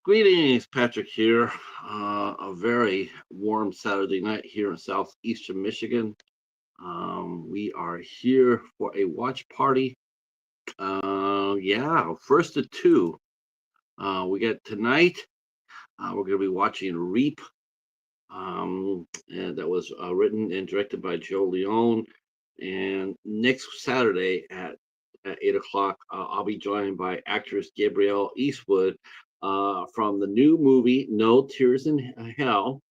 Greetings, Patrick here. A very warm Saturday night here in southeastern Michigan. We are here for a watch party. Yeah, first of two. We got tonight. We're going to be watching Reap. And that was written and directed by Joe Leone. And next Saturday at 8 o'clock, I'll be joined by actress Gabrielle Eastwood from the new movie No Tears in Hell.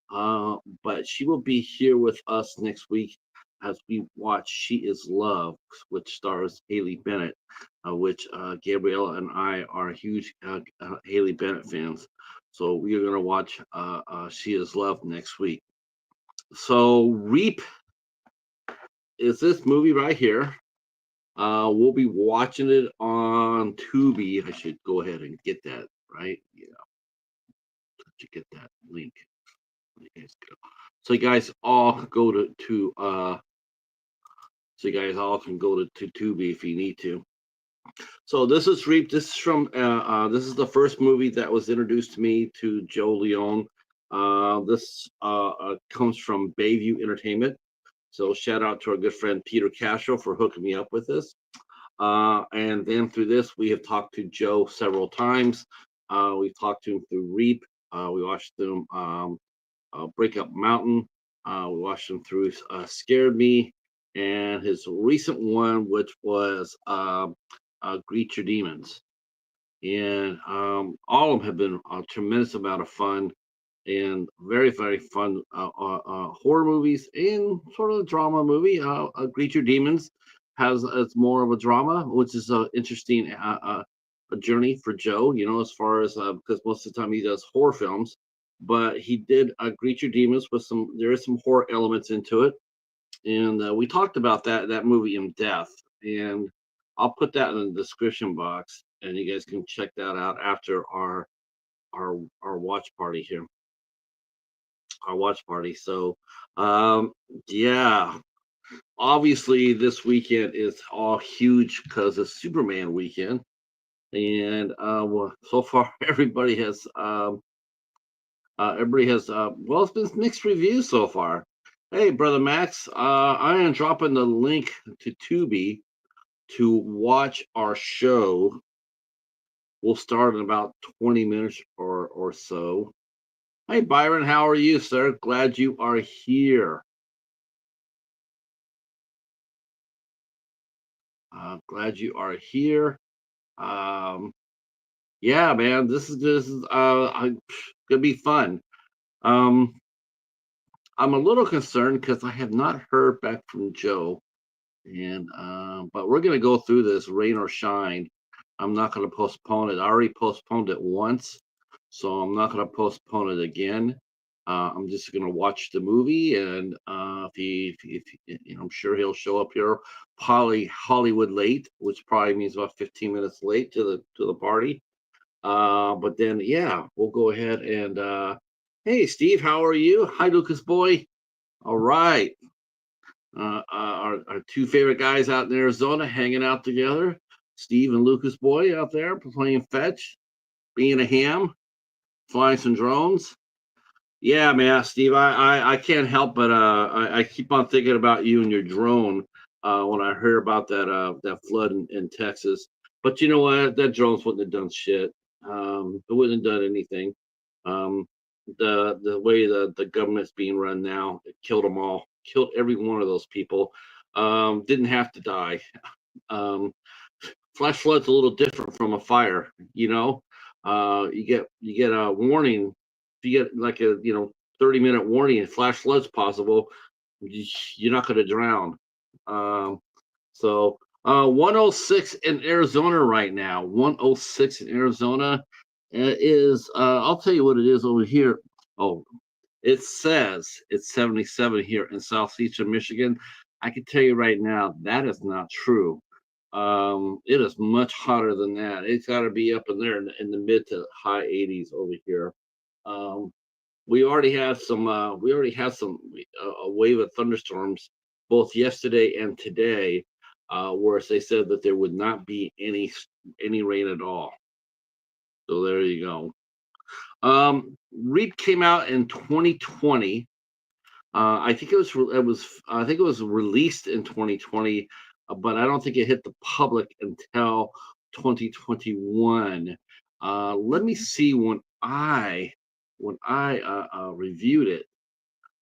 But she will be here with us next week as we watch She Is Love, which stars Haley Bennett, which Gabrielle and I are huge Haley Bennett fans. So we are going to watch She Is Love next week. So Reap is this movie right here. We'll be watching it on Tubi. I should go ahead and get that, right? Yeah, to get that link. You guys go. So you guys all go so you guys all can go to Tubi if you need to. So this is Reap. This is from this is the first movie that was introduced to me to Joe Leone. This comes from Bayview Entertainment. So shout out to our good friend Peter Castro for hooking me up with this. And then through this, we have talked to Joe several times. We've talked to him through Reap. We watched them Breakup Mountain. We watched him through Scared Me, and his recent one, which was Greet Your Demons. And all of them have been a tremendous amount of fun and very, very fun horror movies and sort of a drama movie. Greet Your Demons has it's more of a drama, which is an interesting a journey for Joe. You know, as far as because most of the time he does horror films, but he did Greet Your Demons with some. There is some horror elements into it, and we talked about that movie in depth. And I'll put that in the description box, and you guys can check that out after our watch party here, our watch party. So, yeah, obviously this weekend is all huge because it's Superman weekend, and well, so far everybody has well, it's been mixed reviews so far. Hey, brother Max, I am dropping the link to Tubi to watch our show. We'll start in about 20 minutes or so. Hey, Byron, how are you, sir? Glad you are here. Glad you are here. Um, yeah, man, this is gonna be fun. Um, I'm a little concerned because I have not heard back from Joe, and but we're gonna go through this rain or shine. I'm not gonna postpone it. I already postponed it once, so I'm not gonna postpone it again. I'm just gonna watch the movie, and you know, I'm sure he'll show up here, probably Hollywood late, which probably means about 15 minutes late to the party. But then, yeah, we'll go ahead and hey, Steve, how are you? Hi, Lucas boy. All right. Our two favorite guys out in Arizona hanging out together. Steve and Lucas boy out there playing fetch, being a ham, flying some drones. Yeah, man, Steve, I can't help but I keep on thinking about you and your drone when I hear about that flood in Texas. But you know what? That drones wouldn't have done shit. It wouldn't have done anything. Um, the way the government's being run now, it killed them all, killed every one of those people. Didn't have to die. Um, Flash flood's a little different from a fire, you know. You get a warning. If you get like a 30-minute warning and flash flood's possible, you're not going to drown. Um, so 106 in Arizona right now. 106 in Arizona is I'll tell you what it is over here. Oh, it says it's 77 here in southeastern Michigan. I can tell you right now that is not true. It is much hotter than that. It's got to be up in there in the mid to high 80s over here. Um, we already have some. We already have some a wave of thunderstorms both yesterday and today, where they said that there would not be any rain at all. So there you go. Reap came out in 2020. I think I think it was released in 2020, but I don't think it hit the public until 2021. Let me see when I reviewed it,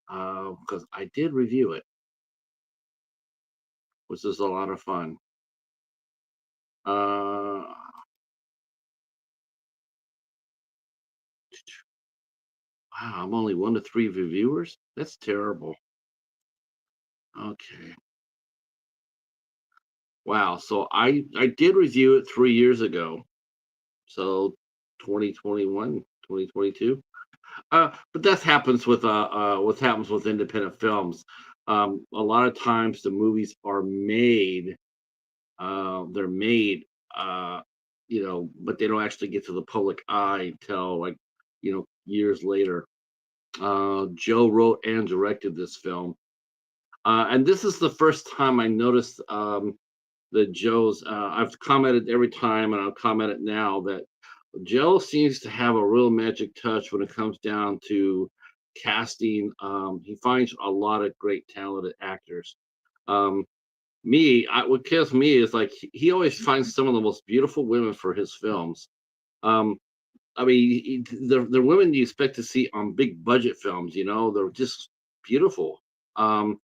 because I did review it, which is a lot of fun. Uh, wow, I'm only one to three reviewers. That's terrible. Okay. Wow. So I did review it 3 years ago. So 2021, 2022. But that happens with what happens with independent films. A lot of times the movies are made, they're made, uh, but they don't actually get to the public eye until like, years later. Joe wrote and directed this film, and this is the first time I noticed that Joe's. I've commented every time, and I'll comment it now that Joe seems to have a real magic touch when it comes down to casting. He finds a lot of great talented actors. Um, what kills me is like he always finds some of the most beautiful women for his films. Um, I mean, they're women you expect to see on big budget films. They're just beautiful. Um,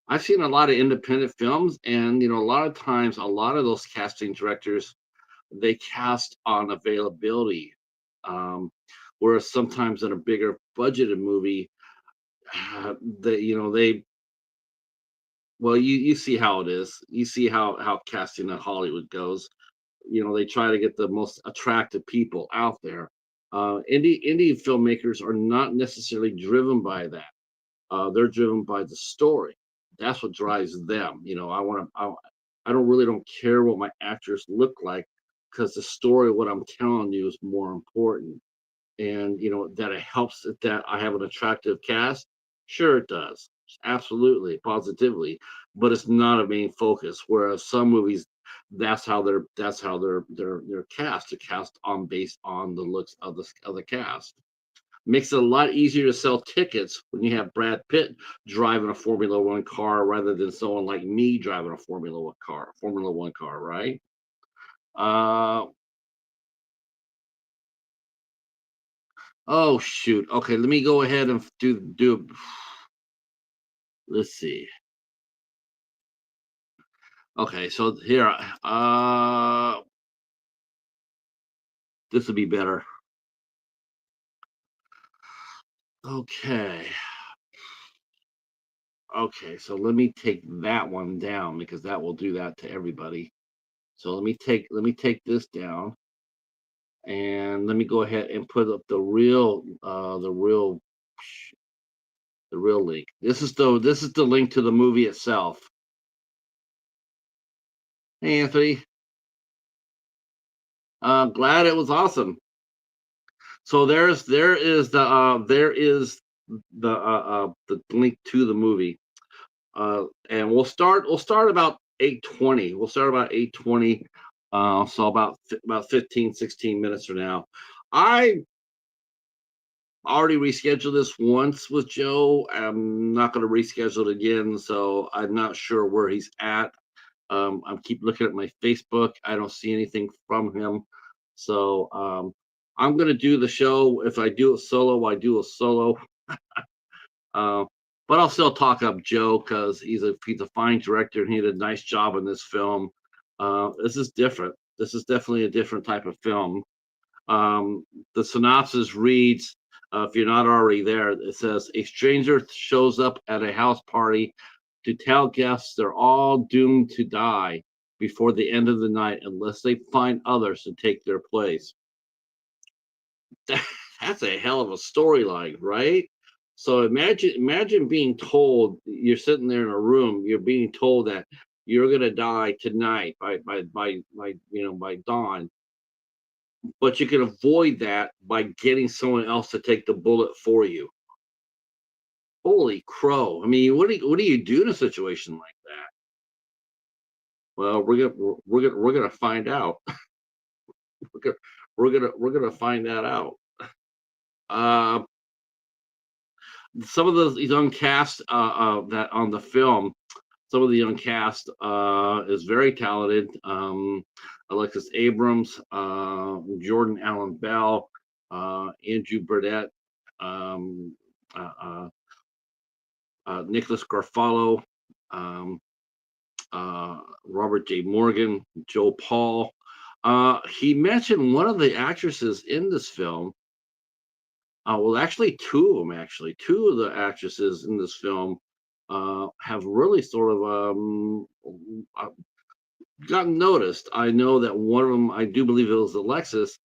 I've seen a lot of independent films, and a lot of times, a lot of those casting directors they cast on availability. Um, Whereas sometimes in a bigger budgeted movie, they well, you see how it is. You see how casting in Hollywood goes. They try to get the most attractive people out there. Indie filmmakers are not necessarily driven by that. They're driven by the story. That's what drives them. I don't really don't care what my actors look like because the story, what I'm telling you, is more important. And that it helps that I have an attractive cast. Sure, it does. Absolutely, positively, but it's not a main focus. Whereas some movies, that's how they're cast. They're cast on based on the looks of the cast. Makes it a lot easier to sell tickets when you have Brad Pitt driving a Formula One car rather than someone like me driving a Formula One car, right? Uh oh shoot. Okay, let me go ahead and do. Let's see. Okay, so here, this would be better. Okay, okay, so let me take that one down because that will do that to everybody. So let me take this down and let me go ahead and put up the real link. This is the link to the movie itself. Hey Anthony, glad it was awesome. So there is the link to the movie. And we'll start about 8:20. We'll start about 8:20. So about 15, 16 minutes from now. I already rescheduled this once with Joe. I'm not going to reschedule it again, so I'm not sure where he's at. I keep looking at my Facebook. I don't see anything from him. So I'm going to do the show. If I do a solo, I do a solo. Uh, but I'll still talk up Joe because he's a fine director and he did a nice job in this film. This is different. This is definitely a different type of film. The synopsis reads, if you're not already there, it says a stranger shows up at a house party to tell guests they're all doomed to die before the end of the night unless they find others to take their place. That's a hell of a storyline, right? So imagine being told you're sitting there in a room, you're being told that you're gonna die tonight by dawn, but you can avoid that by getting someone else to take the bullet for you. Holy crow! I mean, what do you do in a situation like that? Well, we're gonna find out. We're gonna find that out. Uh, some of the young cast that on the film, some of the young cast is very talented. Alexis Abrams, Jordan Allen Bell, Andrew Burdett, um, uh, uh, Nicholas Garfalo, um, Robert J. Morgan, Joe Paul. He mentioned one of the actresses in this film. Well, actually, two of them. Actually, two of the actresses in this film have really sort of uh, gotten noticed. I know that one of them, I do believe it was Alexis.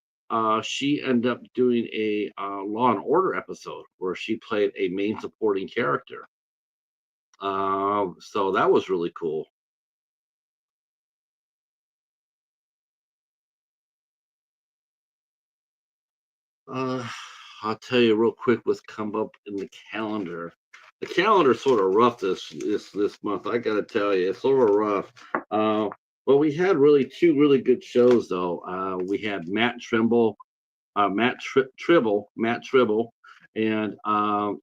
She ended up doing a Law and Order episode where she played a main supporting character. So that was really cool. Uh, I'll tell you real quick what's come up in the calendar. The calendar's sort of rough this month. I gotta tell you, it's sort of rough. But we had really two really good shows though. We had Matt Tribble, and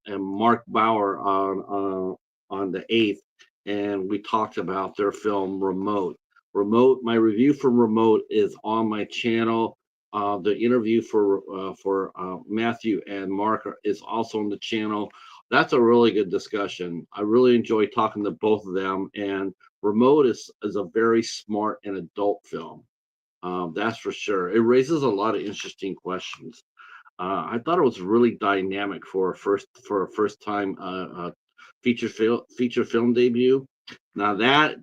Mark Bauer on the 8th, and we talked about their film Remote. My review for Remote is on my channel. The interview for Matthew and Mark is also on the channel. That's a really good discussion. I really enjoy talking to both of them. And Remote is a very smart and adult film. That's for sure. It raises a lot of interesting questions. I thought it was really dynamic for a first time feature film debut. Now that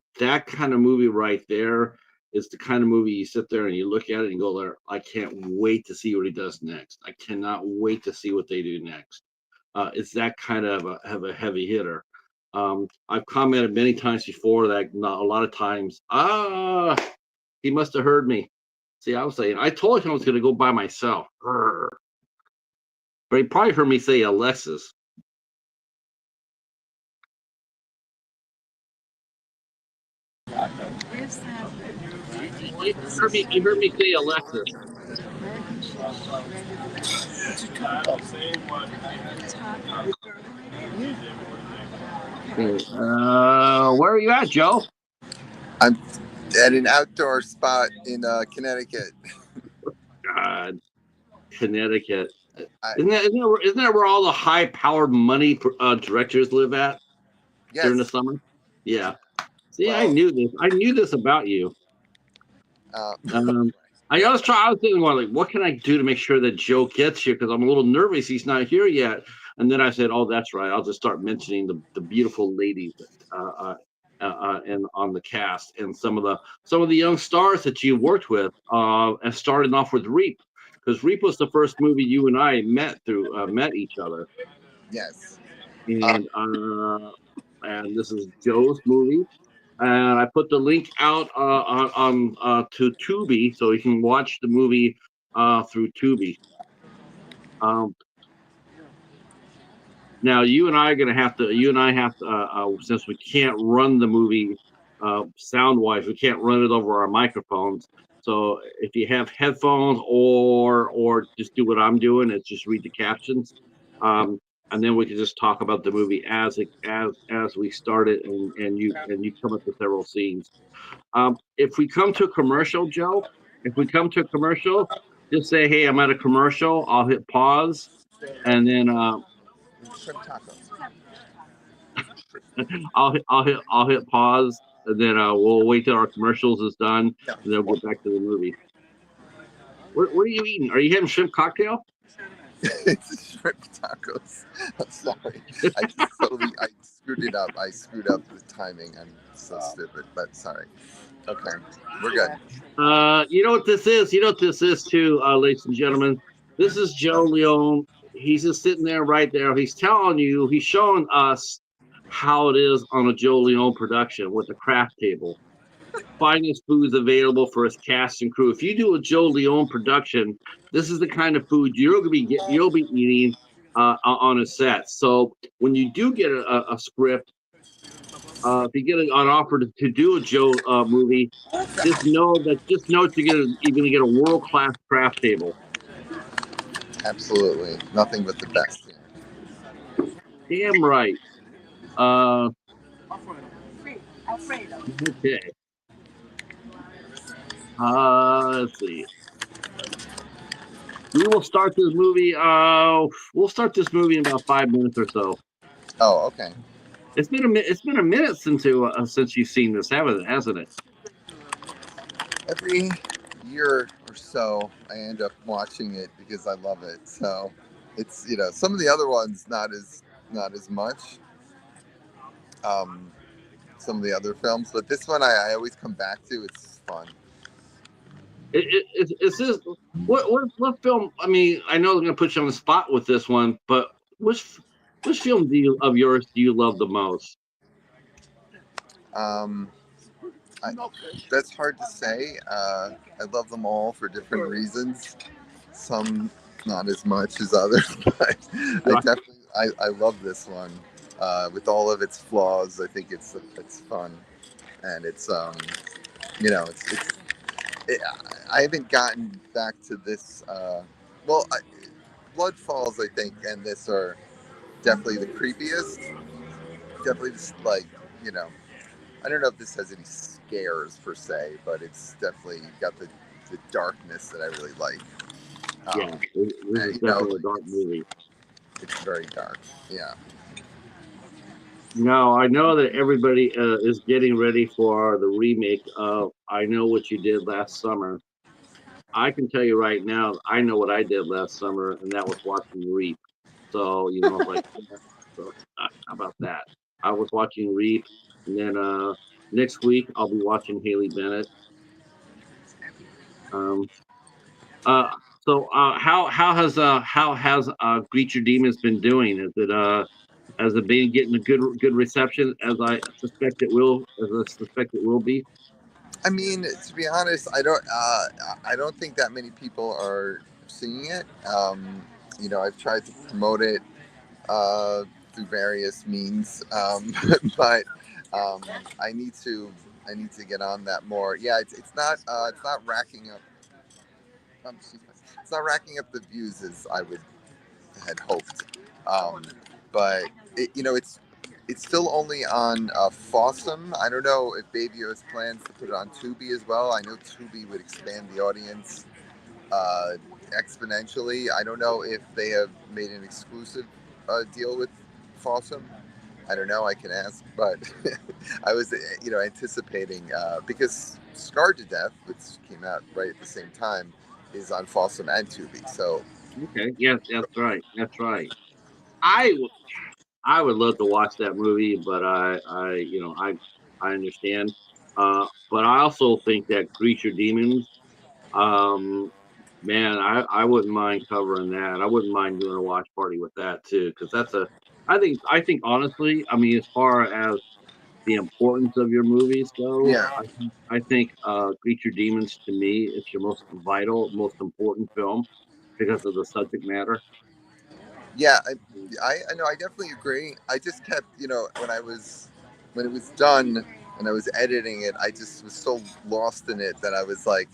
kind of movie right there is the kind of movie you sit there and you look at it and go there. I can't wait to see what he does next. I cannot wait to see what they do next. It's that kind of a heavy hitter. I've commented many times before that not a lot of times. He must have heard me. See, I was saying I told him I was going to go by myself. Grr. But he probably heard me say Alexis. Where's that? You heard me say Alexis. Where are you at, Joe? I'm at an outdoor spot in Connecticut. God, Connecticut. Isn't that where all the high-powered money directors live at during the summer? Yeah. See, well, I knew this about you. I was thinking, like, what can I do to make sure that Joe gets here? Because I'm a little nervous he's not here yet. And then I said, oh, that's right. I'll just start mentioning the beautiful ladies and on the cast and some of the young stars that you worked with, and starting off with Reap, because Reap was the first movie you and I met each other. Yes. And this is Joe's movie. And I put the link out on to Tubi, so you can watch the movie through Tubi. Now you and I are gonna have to, since we can't run the movie sound wise, we can't run it over our microphones. So if you have headphones or just do what I'm doing, it's just read the captions, and then we can just talk about the movie as we start it, and you come up with several scenes. If we come to a commercial, Joe, just say, hey, I'm at a commercial. I'll hit pause, and then I'll hit pause, and then we'll wait till our commercials is done, and then we'll get back to the movie. What are you eating? Are you having shrimp cocktail? It's shrimp tacos. I'm sorry. I screwed it up. I screwed up the timing. I'm so stupid, but sorry. Okay, we're good. You know what this is? You know what this is too, ladies and gentlemen? This is Joe Leone. He's just sitting there right there. He's telling you, he's showing us how it is on a Joe Leone production with the craft table. Finest foods available for his cast and crew. If you do a Joe Leone production, this is the kind of food you'll be eating on a set. So when you do get a script, if you get an offer to do a Joe movie, just know you're going to get a world-class craft table. Absolutely, nothing but the best here. Damn right. Uh, okay. Let's see. We will start this movie. We'll start this movie in about 5 minutes or so. Oh, okay. It's been a It's been a minute since you've seen this, hasn't it? Every year or so, I end up watching it because I love it. So it's some of the other ones not as much. Um, some of the other films, but this one I always come back to. It's fun. Is this what film? I mean, I know I'm going to put you on the spot with this one, but which film of yours do you love the most? Um, I, that's hard to say. I love them all for different reasons. Some not as much as others, but Right. I love this one with all of its flaws. I think it's fun, and it's I haven't gotten back to this. Well, Blood Falls, I think, and this are definitely the creepiest. Definitely just like you know I don't know if this has any scares per se, but it's definitely got the darkness that I really like. Yeah, Um, this is and, definitely a like dark movie. it's very dark. Yeah. No, I know that everybody is getting ready for the remake of "I Know What You Did Last Summer." I can tell you right now, I know what I did last summer, and that was watching Reap. So it's like, yeah, so, how about that? I was watching Reap, and then next week I'll be watching Haley Bennett. Um, uh, how has Greet Your Demons been doing? Has it been getting a good reception as I suspect it will be? I mean, to be honest, I don't think that many people are seeing it. I've tried to promote it through various means, but um, I need to I need to get on that more. Yeah, it's not racking up. Excuse me, it's not racking up the views as I would had hoped. But it's still only on Fossum. I don't know if Baby has plans to put it on Tubi as well. I know Tubi would expand the audience uh, exponentially. I don't know if they have made an exclusive deal with Fossum. I don't know. I can ask, but I was, anticipating because Scarred to Death, which came out right at the same time, is on Fossum and Tubi. So Okay, yes, that's right, that's right. I w- I would love to watch that movie, but I understand. But I also think that Greet Your Demons, um, man, I wouldn't mind covering that. I wouldn't mind doing a watch party with that too, because I think honestly, I mean, as far as the importance of your movies go, yeah, I think Greet Your Demons to me is your most vital, most important film because of the subject matter. yeah, I know. I definitely agree. I just kept, when it was done and I was editing it, I just was so lost in it that I was like,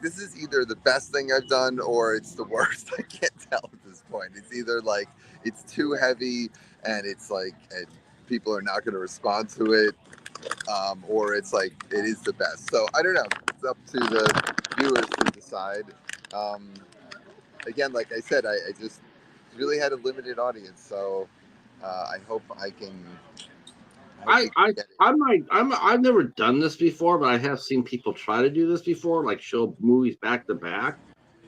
this is either the best thing I've done or it's the worst. I can't tell at this point. It's either like it's too heavy and it's like and people are not going to respond to it, or it's like it is the best. So I don't know. It's up to the viewers to decide. Um, Again, like I said, I just really had a limited audience, so I hope I can. I hope I we can I get it. I've never done this before, but I have seen people try to do this before, like show movies back to back.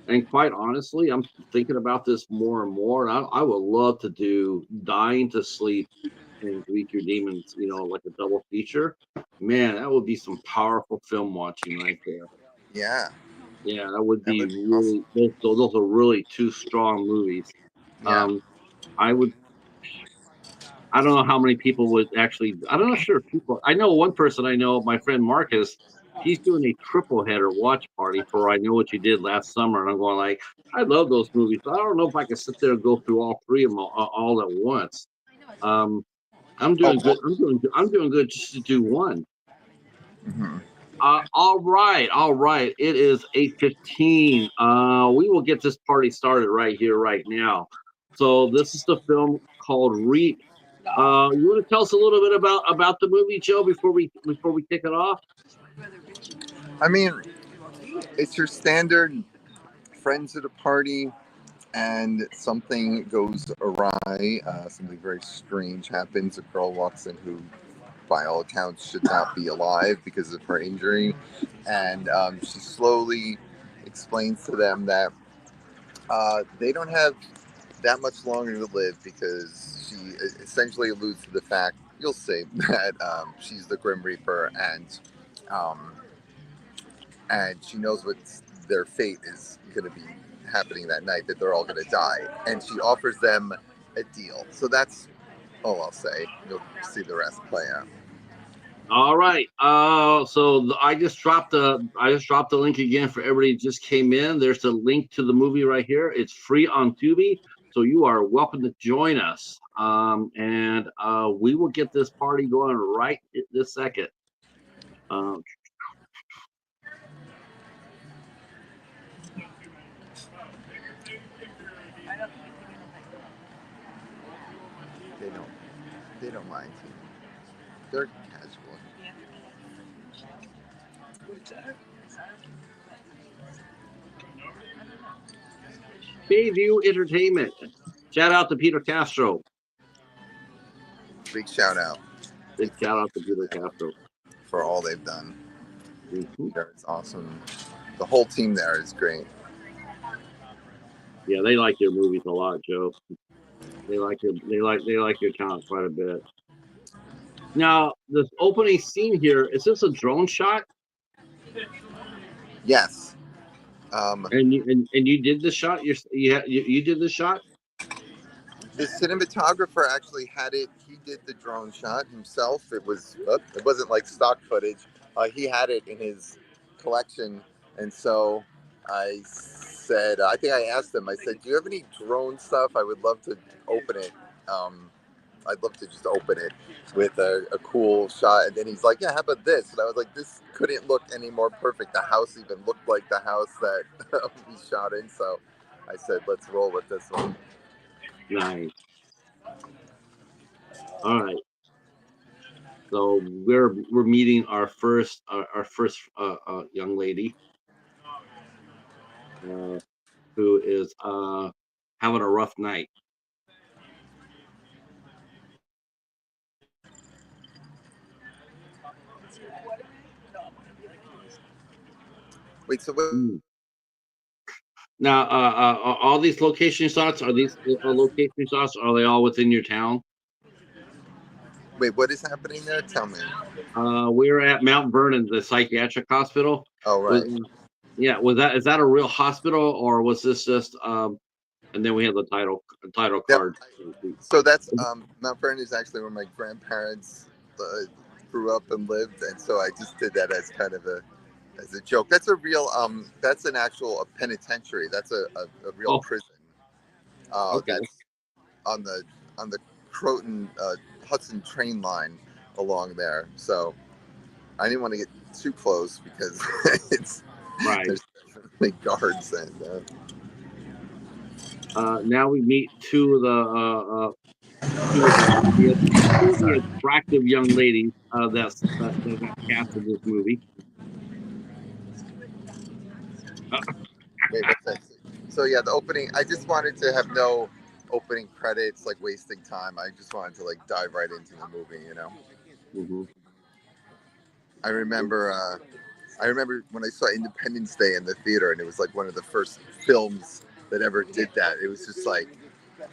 And quite honestly, I'm thinking about this more and more. And I would love to do Dying to Sleep and Greet Your Demons, like a double feature. Man, that would be some powerful film watching right there. Yeah, Yeah, that would that be would be awesome. really those are really two strong movies. Yeah. Um, I would I don't know how many people would actually. I'm not sure if people. I know one person I know, my friend Marcus. He's doing a triple header watch party for I Know What You Did Last Summer, and I'm going like, I love those movies, but I don't know if I can sit there and go through all three of them all at once. Um, I'm Oh, doing good. I'm doing good just to do one. mhm. All right, all right. It is 8:15. We will get this party started right here, right now. So this is the film called Reap. You want to tell us a little bit about the movie, Joe, before we kick it off? I mean, it's your standard friends at a party, and something goes awry. Something very strange happens. A girl walks in who, by all accounts, should not be alive because of her injury, and she slowly explains to them that they don't have that much longer to live, because she essentially alludes to the fact, you'll see, that she's the Grim Reaper, um, and she knows what their fate is going to be happening that night, that they're all going to die, and she offers them a deal. So that's all I'll say. You'll see the rest play out. All right. I just dropped the link again for everybody who just came in. There's the link to the movie right here. It's free on Tubi, so you are welcome to join us. And we will get this party going right this second. Um, They don't. They don't mind. They're casual. Bayview Entertainment. Shout out to Peter Castro. Big shout out. Big shout out to Peter Castro. For all they've done. Mhm. It's awesome. The whole team there is great. Yeah, they like your movies a lot, Joe. They like your talent quite a bit. Now, this opening scene here, is this a drone shot? Yes. And you did the shot. You did the shot. The cinematographer actually had it. He did the drone shot himself. It wasn't like stock footage. He had it in his collection, and so I said, I think I asked him. I said, "Do you have any drone stuff? I would love to open it. I'd love to just open it with a cool shot." And then he's like, "Yeah, how about this?" And I was like, "This couldn't look any more perfect. The house even looked like the house that we shot in." So I said, "Let's roll with this one." Nice. All right. So we're meeting our first young lady uh, who is having a rough night. Wait, so what? Mm. Now, all these location shots are these location shots? Are they all within your town? Wait, what is happening there? Tell me. We're at Mount Vernon, the psychiatric hospital. Oh, Was right. Yeah, is that a real hospital, or was this just and then we have the title Yep. card. So that's Mount Vernon is actually where my grandparents grew up and lived, and so I just did that as kind of a joke. That's a real that's an actual penitentiary. That's a real Oh, prison. okay. That's on the Croton Hudson train line along there. So I didn't want to get too close because it's Right. there's definitely guards and. Now we meet two of the attractive young ladies that got cast in this movie. Wait, what's that? So yeah, the opening. I just wanted to have no opening credits, like wasting time. I just wanted to like dive right into the movie. Mm-hmm. I remember. I remember when I saw Independence Day in the theater, and it was like one of the first films that ever did that. It was just like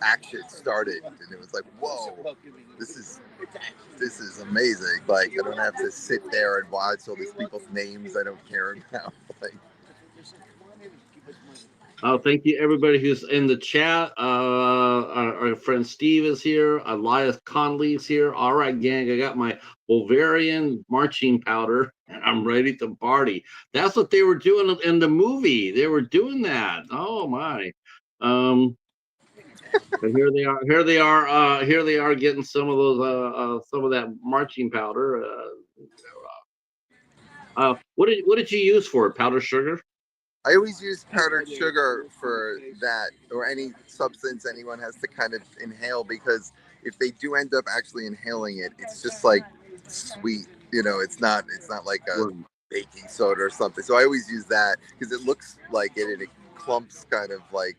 action started, and it was like, whoa, this is amazing. Like I don't have to sit there and watch all these people's names I don't care about. Like, Thank you, everybody who's in the chat. Our friend Steve is here. Elias Conley's here. All right, gang, I got my Bavarian marching powder, and I'm ready to party. That's what they were doing in the movie. They were doing that. Oh my. And here they are. Here they are. Here they are getting some of those. Some of that marching powder. What did you use for it? Powdered sugar? I always use powdered sugar for that, or any substance anyone has to kind of inhale, because if they do end up actually inhaling it, it's just like sweet. It's not like a Right. baking soda or something. So I always use that because it looks like it, and it clumps kind of like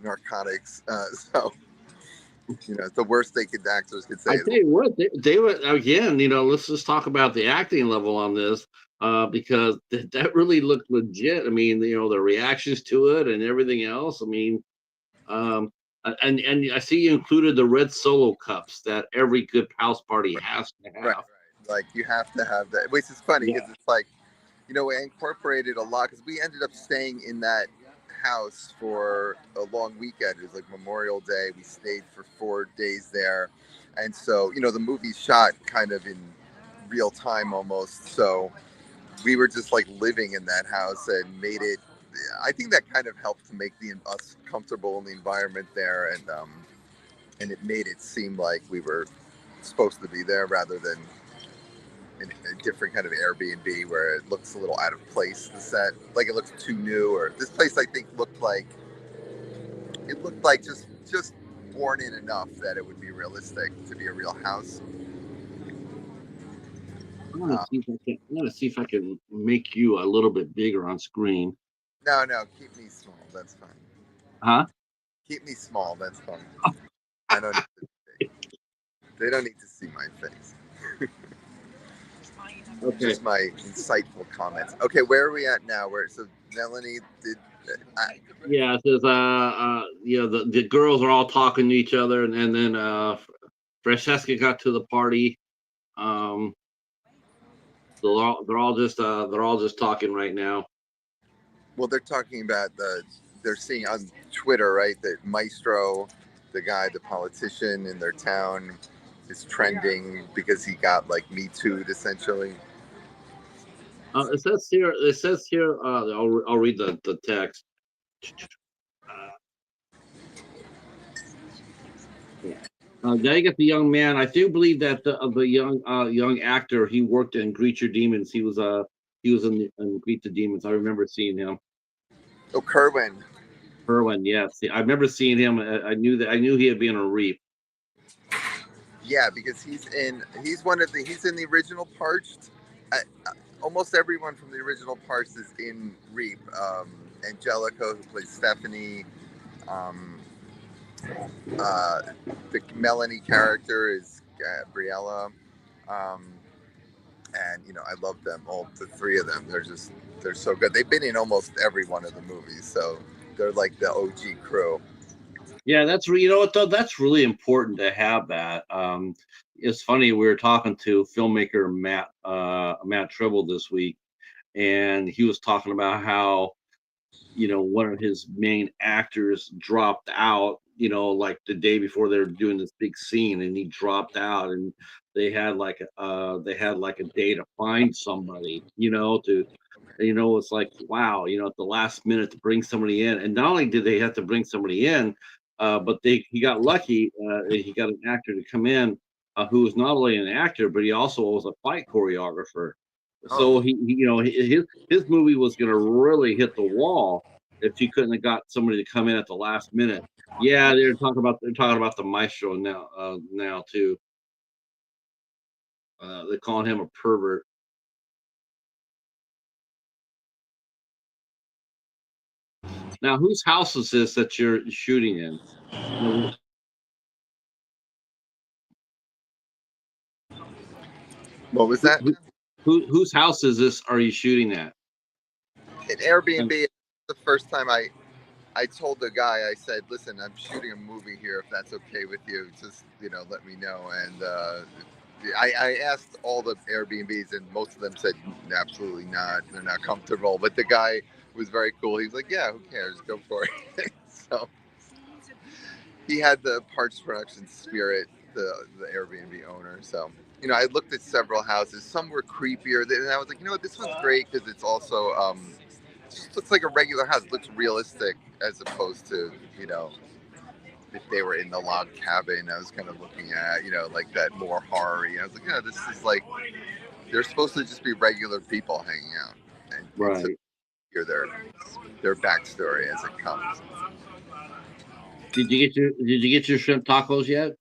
narcotics. So it's the worst actors could say I is, tell you what, they were again. Let's just talk about the acting level on this, because that really looked legit. I mean, the reactions to it and everything else. I mean, um, and I see you included the red Solo cups that every good house party has to right, have. right. Like you have to have that, which is funny Yeah. because it's like, I incorporated a lot because we ended up staying in that house for a long weekend. It was like Memorial Day. We stayed for 4 days there. And so, the movie shot kind of in real time almost. So we were just like living in that house and made it. I think that kind of helped to make us comfortable in the environment there, and it made it seem like we were supposed to be there rather than in a different kind of Airbnb where it looks a little out of place. The set, like it looks too new, or this place I think looked like just worn in enough that it would be realistic to be a real house. Uh, I'm gonna see if I can make you a little bit bigger on screen. no, no, keep me small. That's fine. Huh? Keep me small. That's fine. I don't. They don't need to see my face. Okay. Just my insightful comments. Okay, where are we at now? Where so Melanie did. I, Yeah, it says the girls are all talking to each other, and then Francesca got to the party. Um, they're all just talking right now. well, they're talking about they're seeing on Twitter, right, that Maestro, the guy, the politician in their town, is trending because he got like Me Too'd essentially. It says here. I'll read the text. Uh, yeah. Now you get the young man. I do believe that the young actor, he worked in Greet Your Demons. He was in Greet the Demons. I remember seeing him. Oh, Kerwin. Irwin, yes. I remember seeing him. I knew he had been a Reap. Yeah, because he's in the original Parched. Almost everyone from the original Parched is in Reap. Angelica, who plays Stephanie. Um, uh, the Melanie character is Gabriella. Um, and I love them all. The three of them, they're so good. They've been in almost every one of the movies, so they're like the OG crew. Yeah, you know what though? That's really important to have that. It's funny, we were talking to filmmaker Matt Tribble this week, and he was talking about how one of his main actors dropped out, like the day before they were doing this big scene, and he dropped out, and they had like a day to find somebody, it's like, wow, at the last minute to bring somebody in. And not only did they have to bring somebody in, but he got lucky. He got an actor to come in, who was not only an actor, but he also was a fight choreographer. Oh, So his movie was going to really hit the wall if he couldn't have got somebody to come in at the last minute. Yeah, they're talking about the maestro now too. They're calling him a pervert. Now, whose house is this that you're shooting in? You what was know, that? whose house is this? Are you shooting at? An Airbnb. The first time I told the guy, I said, "Listen, I'm shooting a movie here. If that's okay with you, just let me know." And I asked all the Airbnbs, and most of them said absolutely not. They're not comfortable. But the guy was very cool. He was like, "Yeah, who cares? Go for it." So he had the Parks Production spirit, the Airbnb owner. So I looked at several houses. Some were creepier, and I was like, this one's great because it's also it just looks like a regular house. It looks realistic as opposed to if they were in the log cabin. I was kind of looking at like that more horror. I was like, yeah, this is like they're supposed to just be regular people hanging out, and so Right. hear their backstory as it comes. Did you get your shrimp tacos yet?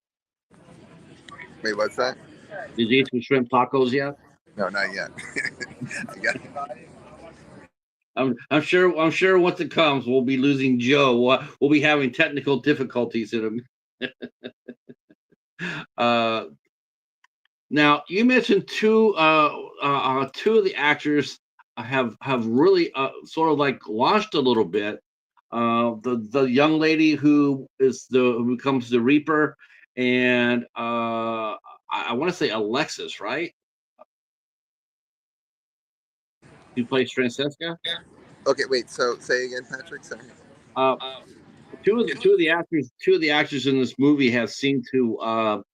Wait, what's that? Did you get your shrimp tacos yet? No, not yet. I got I'm sure once it comes, we'll be losing Joe. We'll be having technical difficulties in him. uh, Now you mentioned two of the actors have really sort of like launched a little bit. The young lady who becomes the Reaper, and I want to say Alexis, right? Who plays Francesca? Okay, wait. So say again, Patrick. Sorry. Uh, two of the actors in this movie have seemed to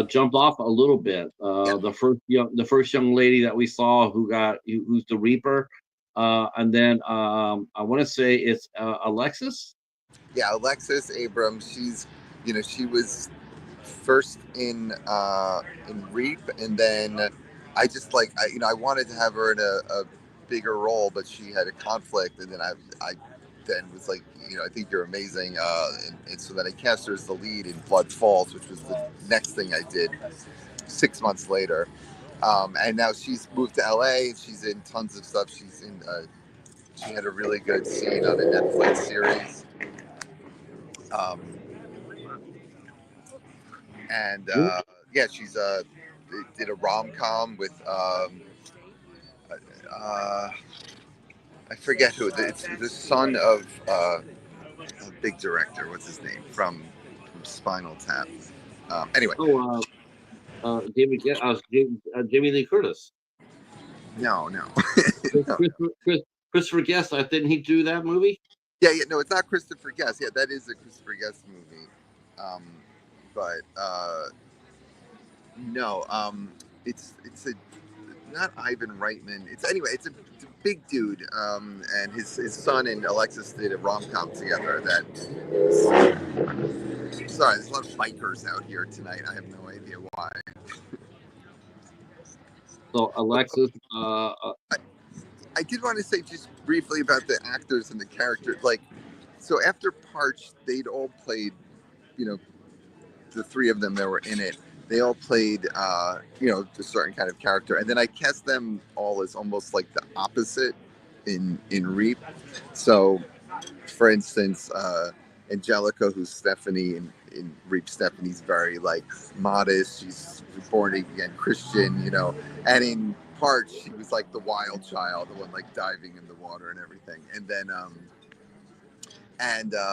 jumped off a little bit. Yeah, The first young lady that we saw who's the Reaper, and then I want to say it's Alexis. yeah. Alexis Abrams. She was first in Reap, and then I wanted to have her in a bigger role, but she had a conflict, and then I then was like, I think you're amazing, and so then I cast her as the lead in Blood Falls, which was the next thing I did 6 months later, and now she's moved to LA, and she's in tons of stuff. She had a really good scene on a Netflix series. Um, and yeah, she's did a rom com with uh, I forget who. It's the son of a big director. What's his name from Spinal Tap? Anyway, Oh, Jamie Lee Curtis. no, no, Chris, no, no. Christopher Guest. Didn't he do that movie? Yeah, yeah, no, it's not Christopher Guest. Yeah, that is a Christopher Guest movie, um, but no, it's a not Ivan Reitman. It's a big dude, and his son and Alexis did a rom com together. Sorry, there's a lot of bikers out here tonight. I have no idea why. So Alexis. I did want to say just briefly about the actors and the characters. Like, so after Parch, they'd all played, you know, the three of them that were in it. They all played, a certain kind of character, and then I cast them all as almost like the opposite in Reap. So, for instance, Angelica, who's Stephanie in Reap, Stephanie's very like modest. She's born again Christian, and in Parch, she was like the wild child, the one like diving in the water and everything. And then,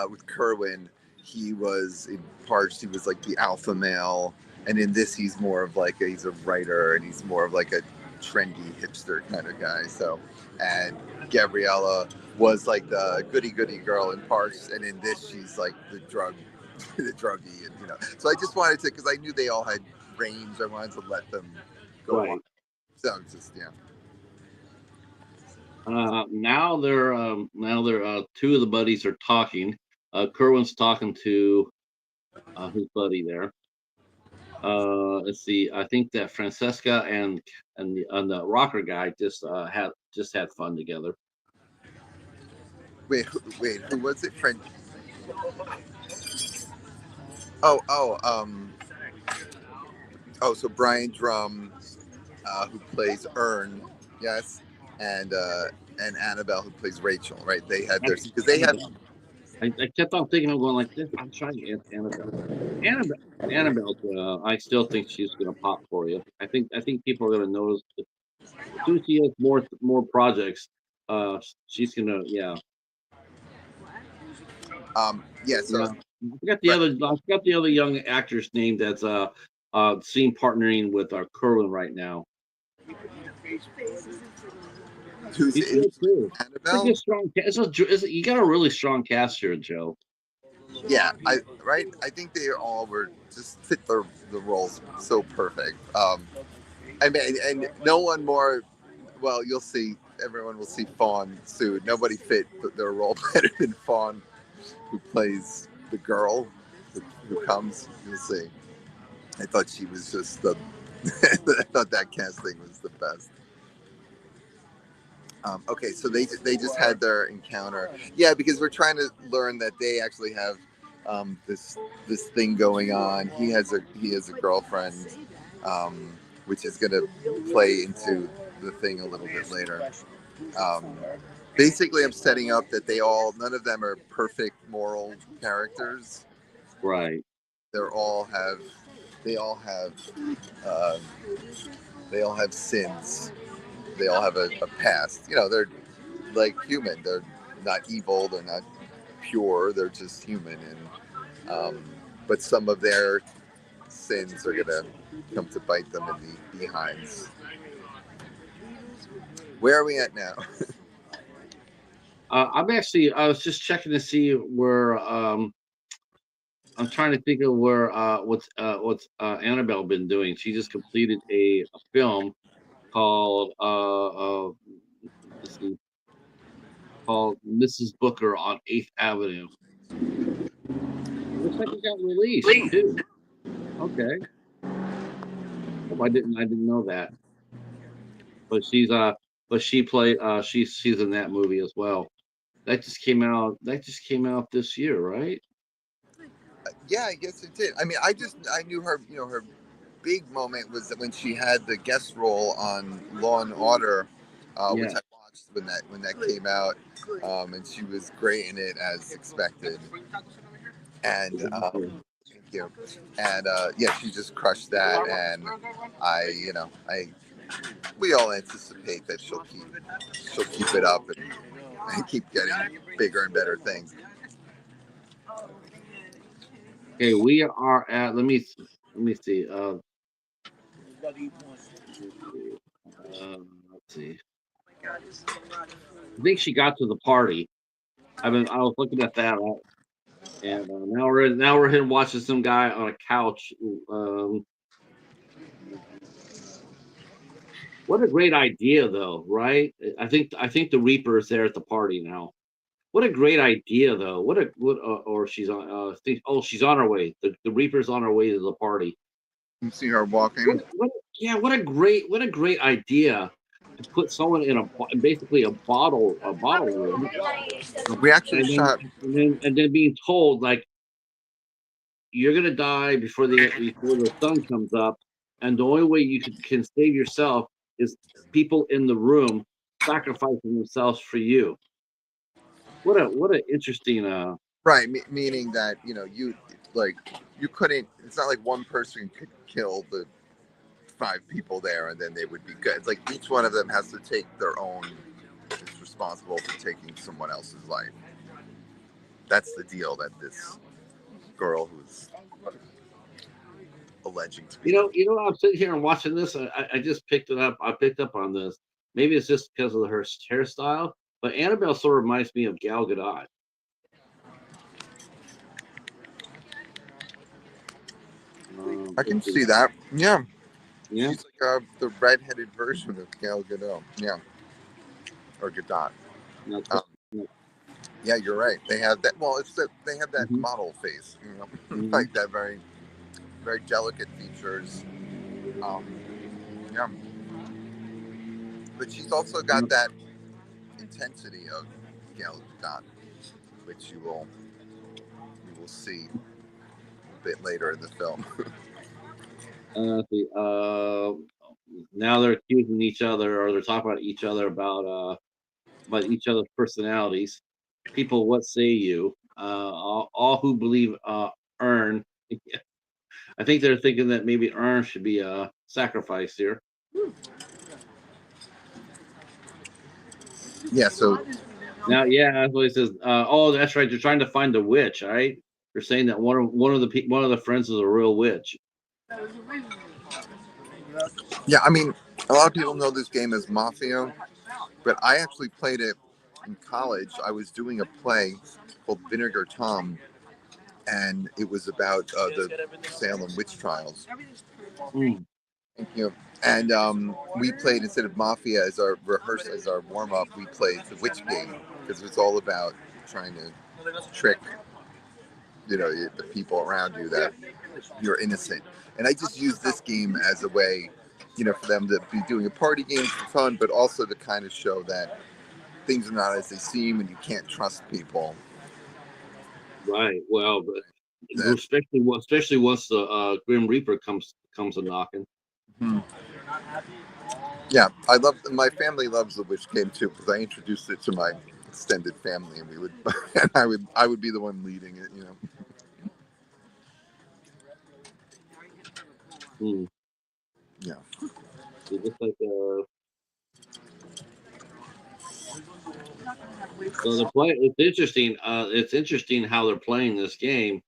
with Kerwin, he was in Parch, he was like the alpha male, and in this, he's more of like he's a writer, and he's more of like a trendy hipster kind of guy. So, and Gabriella was like the goody girl in Parch, and in this, she's like the the druggie, and So I just wanted to, because I knew they all had range. I wanted to let them go on. Right. So it's just Now they're two of the buddies are talking. Kerwin's talking to his buddy there. Let's see. I think that Francesca and the rocker guy just had fun together. wait, who was it? Friend? Oh, so Brian Drum, who plays Ern, yes, and Annabelle, who plays Rachel, right? They had their because they have. I kept on thinking, I'm going like this. I'm trying to Annabelle. Annabelle. I still think she's gonna pop for you. I think people are gonna notice as soon as she has more projects. She's gonna Yeah. So I forgot the other young actress name that's seen partnering with our Kerwin right now. who's He's good too. Pretty Annabelle? good, strong cast. You got a really strong cast here, Joe. Yeah, I think they all were just fit the roles so perfect. I mean, and no one more. Well, you'll see. Everyone will see Fawn soon. Nobody fit their role better than Fawn, who plays the girl who comes. You'll see. I thought she was just the I thought that casting was the best. Okay, so they just had their encounter. Yeah, because we're trying to learn that they actually have this thing going on. He has a girlfriend, which is going to play into the thing a little bit later. Um, Basically, I'm setting up that none of them are perfect moral characters. Right. They're all have they all have um, they all have sins. They all have a past. They're like human. They're not evil. They're not pure. They're just human, and but some of their sins are gonna come to bite them in the behinds. Where are we at now? I was just checking to see where I'm trying to think of where what's Annabelle been doing. She just completed a film called let's see, called Mrs. Booker on 8th Avenue. It looks like it got released too. Okay. Oh, I didn't know that. But she played she's in that movie as well. That just came out this year, right? Yeah, I guess it did. I mean, I knew her. Her big moment was that when she had the guest role on Law and Order, which Yeah. I watched when that came out, and she was great in it as expected. And thank you. And yeah, she just crushed that. And I we all anticipate that she'll keep it up and keep getting bigger and better things. Okay, we are at let me see. Let's see. I think she got to the party. I was looking at that, and now we're here watching some guy on a couch. Um, what a great idea, though, right? I think the Reaper is there at the party now. What a great idea, though. Or she's on. She's on her way. The Reaper's on her way to the party. You see her walking. Yeah, what a great idea to put someone in basically a bottle room, We actually and then shot. and then being told like you're gonna die before the sun comes up, and the only way you can save yourself is people in the room sacrificing themselves for you. What a interesting Right, meaning that like you couldn't. It's not like one person could kill the five people there and then they would be good. It's like each one of them has to take their own. Is responsible for taking someone else's life. That's the deal that this girl who's alleging to be the. I'm sitting here and watching this. I just picked it up. I picked up on this. Maybe it's just because of her hairstyle, but Annabelle sort of reminds me of Gal Gadot. I can Let's see. see that. Yeah, Yeah. she's like the redheaded version of Gal Gadot. Yeah, or Gadot. No, Um, yeah, you're right. They have that. Well, it's that they have that mhm, model face. mhm. Like that very very delicate features. Um, yeah, but she's also got that intensity of Gal Gadot, which you will see a bit later in the film. Let's see. Now they're accusing each other, or they're talking about each other about each other's personalities. People, what say you? All who believe Earn. I think they're thinking that maybe Earn should be sacrificed here. Yeah, so Now, yeah, that's what he says. Oh, that's right. They're trying to find the witch, right? They're saying that one of the friends is a real witch. yeah, I mean, a lot of people know this game as Mafia, but I actually played it in college. I was doing a play called Vinegar Tom, and it was about the Salem witch trials. Mm. Thank you. And we played instead of Mafia as our as our warm up. We played the witch game because it was all about trying to trick the people around you that you're innocent. And I just use this game as a way, for them to be doing a party game for fun, but also to kind of show that things are not as they seem, and you can't trust people. Right. Well, but That, especially once the Grim Reaper comes a knocking. hmm. Yeah, my family loves the Witch game too because I introduced it to my extended family, and we would, and I would be the one leading it. Hmm. Yeah. It's just like so the play. It's interesting. It's interesting how they're playing this game,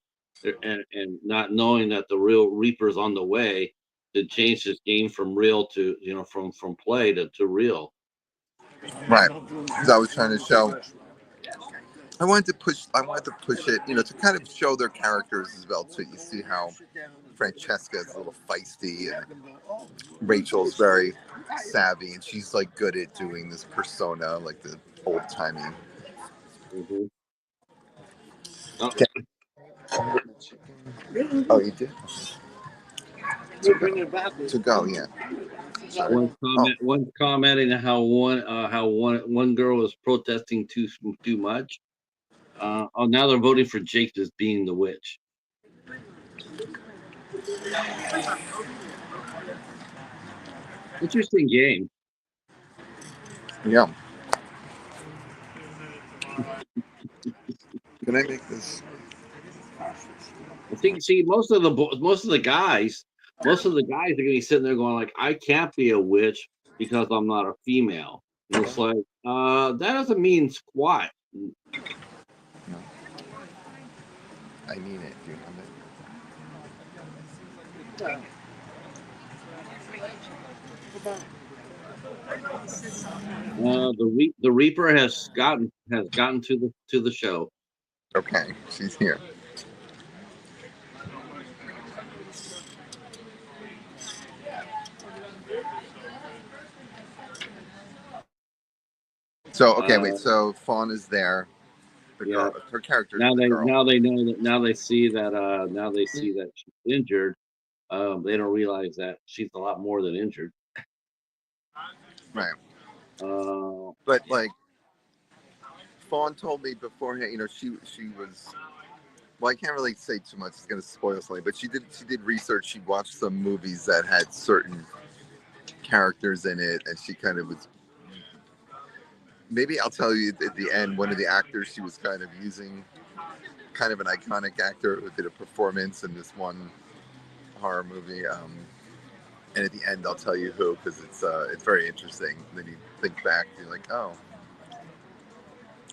and not knowing that the real Reaper's on the way to change this game from real to from play to real. Right. Because I was trying to show. I wanted to push it, to kind of show their characters as well too. You see how Francesca is a little feisty, and Rachel's very savvy, and she's like good at doing this persona, like the old timey. Mm-hmm. Oh, Oh, you did to go, yeah. Sorry. Oh, One commenting how one girl was protesting too much. Oh, now they're voting for Jake as being the witch. Interesting game. yeah. Can I make this? I think see most of the guys are gonna be sitting there going like, I can't be a witch because I'm not a female. And it's like, that doesn't mean squat. No, I need it. Do you have The Reaper has gotten to the show. it? Okay, she's here. So okay, wait. Uh, So Fawn is there. The yeah. girl, her character is the girl. Now they know that now they see that she's injured. They don't realize that she's a lot more than injured. Right. Uh, But like Fawn told me beforehand, she was. Well, I can't really say too much; it's going to spoil something. But she did research. She watched some movies that had certain characters in it, and she kind of was. Maybe I'll tell you at the end. One of the actors she was kind of using, kind of an iconic actor who did a performance in this one horror movie. And at the end, I'll tell you who because it's very interesting. And then you think back, you're like, oh.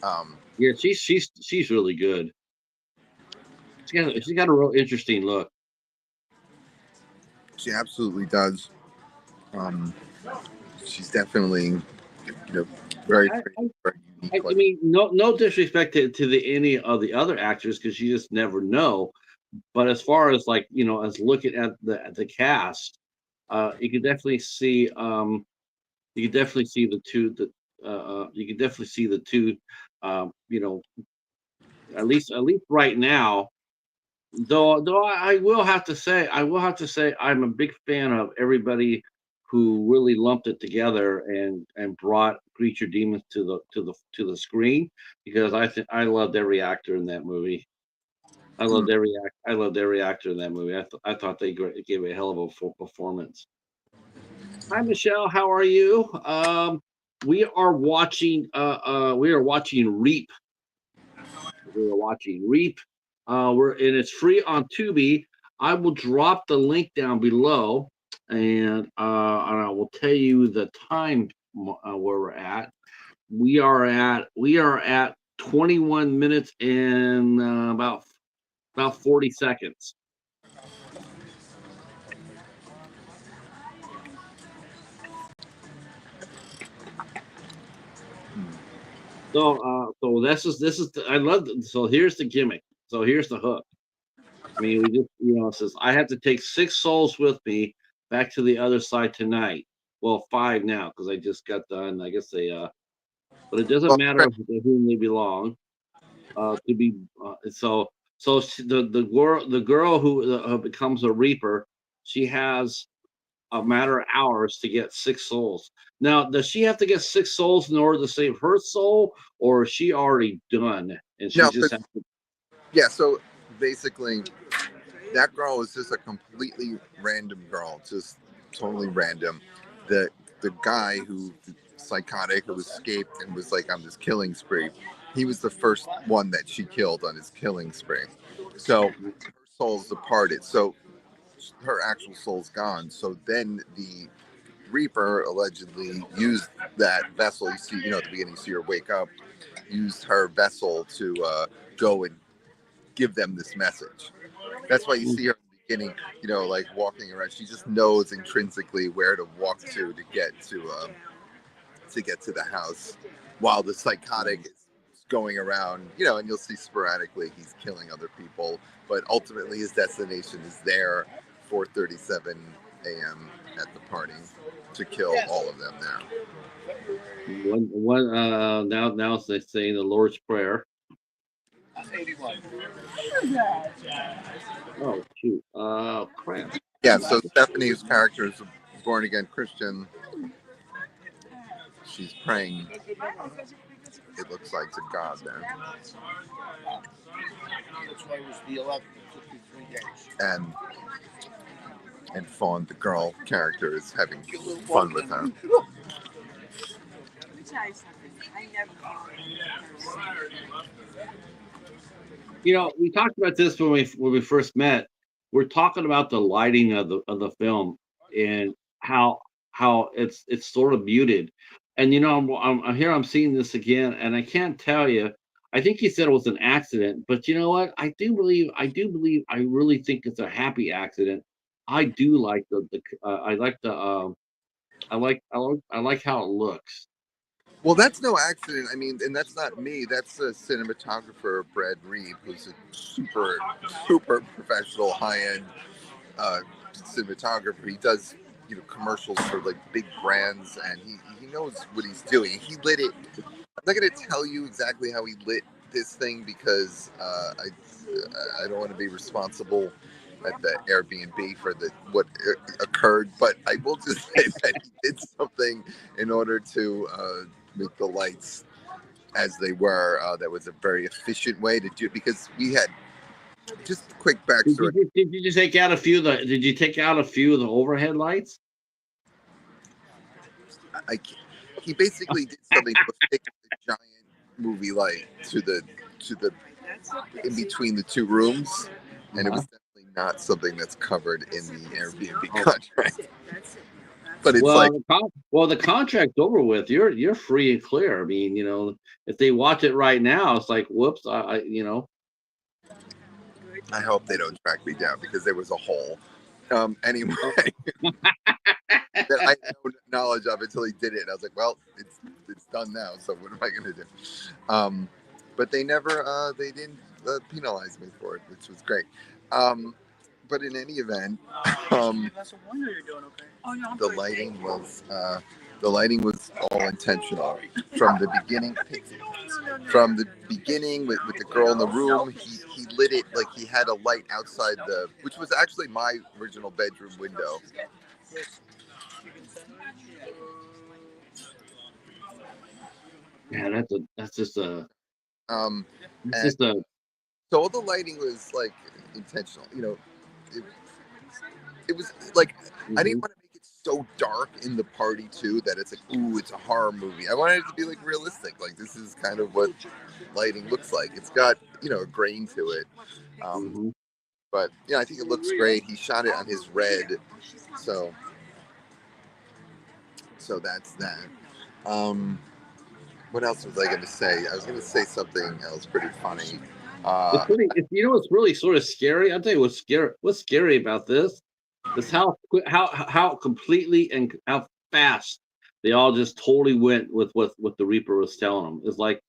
Um, yeah, she's really good. She's got a real interesting look. she absolutely does. Um, she's definitely, very, I, very I unique. Like, mean, no disrespect to any of the other actors because you just never know. But as far as like as looking at the cast, you could definitely see the two you could definitely see the two, um, you know at least right now. Though I will have to say I'm a big fan of everybody who really lumped it together and brought Creature Demons to the screen because I loved every actor in that movie. hmm, I loved every actor in that movie. I thought they gave a hell of a full performance. Hi Michelle, how are you? We are watching Reap. We are watching Reap. And it's free on Tubi. I will drop the link down below, and I will tell you the time where we're at. We are at 21 minutes and about 40 seconds. So I love so here's the gimmick. So here's the hook. I mean, we just it says I have to take 6 souls with me back to the other side tonight. Well, 5 now because I just got done. I guess but it doesn't well, matter to whom they belong. To be so So the girl who becomes a reaper, she has a matter of hours to get 6 souls. Now, does she have to get 6 souls in order to save her soul, or is she already done and she No, just has to? yeah. So basically, that girl is just a completely random girl, just totally random. The the guy who psychotic who escaped and was like on this killing spree, he was the first one that she killed on his killing spree. So her soul's departed. So her actual soul's gone. So then the Reaper allegedly used that vessel. You see, at the beginning, you see her wake up, used her vessel to go and give them this message. That's why you see her in the beginning, like walking around. She just knows intrinsically where to walk to get to the house, while the psychotic is going around, and you'll see sporadically he's killing other people, but ultimately his destination is there, 4:37 a.m. at the party, to kill all of them there. Now it's they saying the Lord's Prayer. Oh shoot! Crap. Yeah, so Stephanie's character is a born again Christian. She's praying, it looks like, to God there. And Fawn, the girl character, is having fun with her. We talked about this when we first met. We're talking about the lighting of the film and how it's sort of muted. And I'm here. I'm seeing this again, and I can't tell you. I think he said it was an accident, but you know what? I do believe. I really think it's a happy accident. I do like the I like the I like how it looks. Well, that's no accident. I mean, and that's not me. That's the cinematographer, Brad Reed, who's a super, super professional, high end cinematographer. He does, commercials for like big brands, and he knows what he's doing. He lit it. I'm not going to tell you exactly how he lit this thing because I don't want to be responsible at the Airbnb for what occurred, but I will just say that he did something in order to make the lights as they were. That was a very efficient way to do it, because we had, just a quick backstory. Did you take out a few of the overhead lights? I, he basically did something to affix the giant movie light to the in between the two rooms, and it was definitely not something that's covered in the Airbnb contract. But it's like, The contract's over with. You're free and clear. I mean, if they watch it right now, it's like, whoops. I hope they don't track me down, because there was a hole. Anyway, that I had no knowledge of until he did it. And I was like, well, it's done now. So what am I going to do? But they didn't penalize me for it, which was great. But in any event, the lighting was all intentional from the beginning. From the beginning, with the girl in the room, he lit it like he had a light outside which was actually my original bedroom window. Yeah, that's just a Um, it's and just a so all the lighting was like intentional. It, it was like, I didn't want to make it so dark in the party too that it's like, ooh, it's a horror movie. I wanted it to be like realistic. Like, this is kind of what lighting looks like. It's got, a grain to it. But I think it looks great. He shot it on his red, so that's that. What else was I going to say? I was going to say something else pretty funny. It's really sort of scary. I'll tell you what's scary about this is how completely and how fast they all just totally went with what the Reaper was telling them. It's like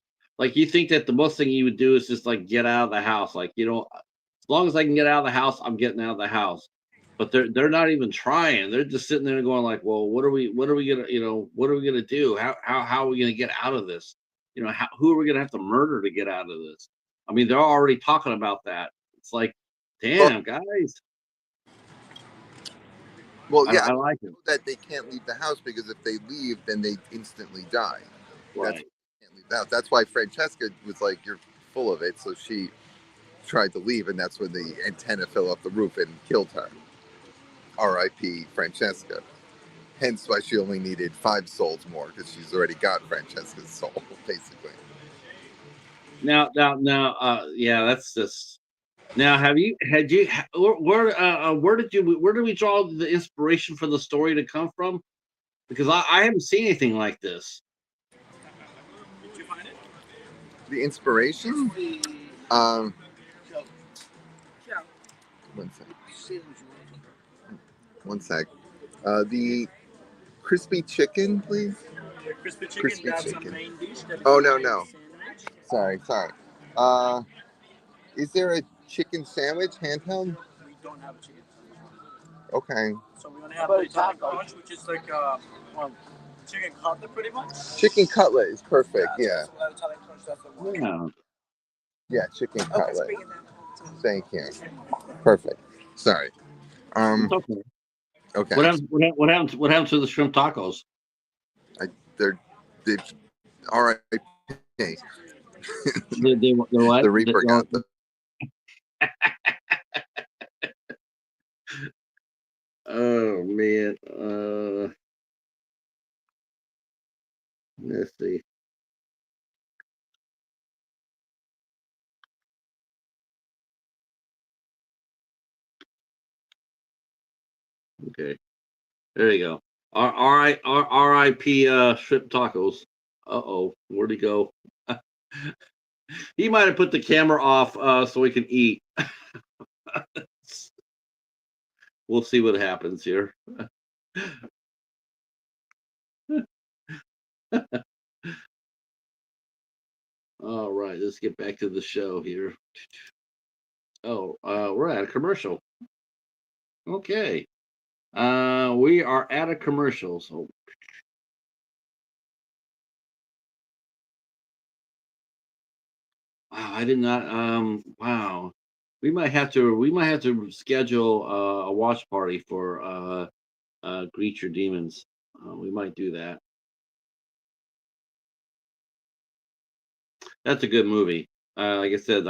you think that the most thing you would do is just like get out of the house. Like, as long as I can get out of the house, I'm getting out of the house. But they're not even trying. They're just sitting there going like, well, what are we gonna do? How are we gonna get out of this? Who are we gonna have to murder to get out of this? I mean, they're already talking about that. It's like, Well, damn, guys, well, yeah, I I like it. know that they can't leave the house because if they leave, then they instantly die. That's Right. why they can't leave the house. That's why Francesca was like, "You're full of it," so she tried to leave, and that's when the antenna fell off the roof and killed her. R.I.P. Francesca. Hence why she only needed 5 souls more because she's already got Francesca's soul, basically. Yeah, that's just now. Where did we draw the inspiration for the story to come from? Because I haven't seen anything like this. The inspiration? Um, one sec. One sec. The crispy chicken, please. Crispy chicken. Oh no, no. Sorry, sorry. Uh, is there a chicken sandwich, handheld? Okay. So we're gonna have the Italian crunch, which is like chicken cutlet, pretty much. Chicken cutlet is perfect. Yeah. So that Italian crunch, that's the one. Yeah. Yeah, chicken cutlet. Thank you. Perfect. Sorry. It's Um. okay. Okay. What happened to the shrimp tacos? They're all right. The They're what? Reaper got them. Oh man. Let's see. Okay. There you go. R.I.P. Shrimp tacos. Uh-oh. Where'd he go? He might have put the camera off so we can eat. We'll see what happens here. All right, let's get back to the show here. Oh, we're at a commercial. Okay. We are at a commercial. So wow, I did not wow. We might have to schedule a watch party for Greet Your Demons. We might do that. That's a good movie. Like I said,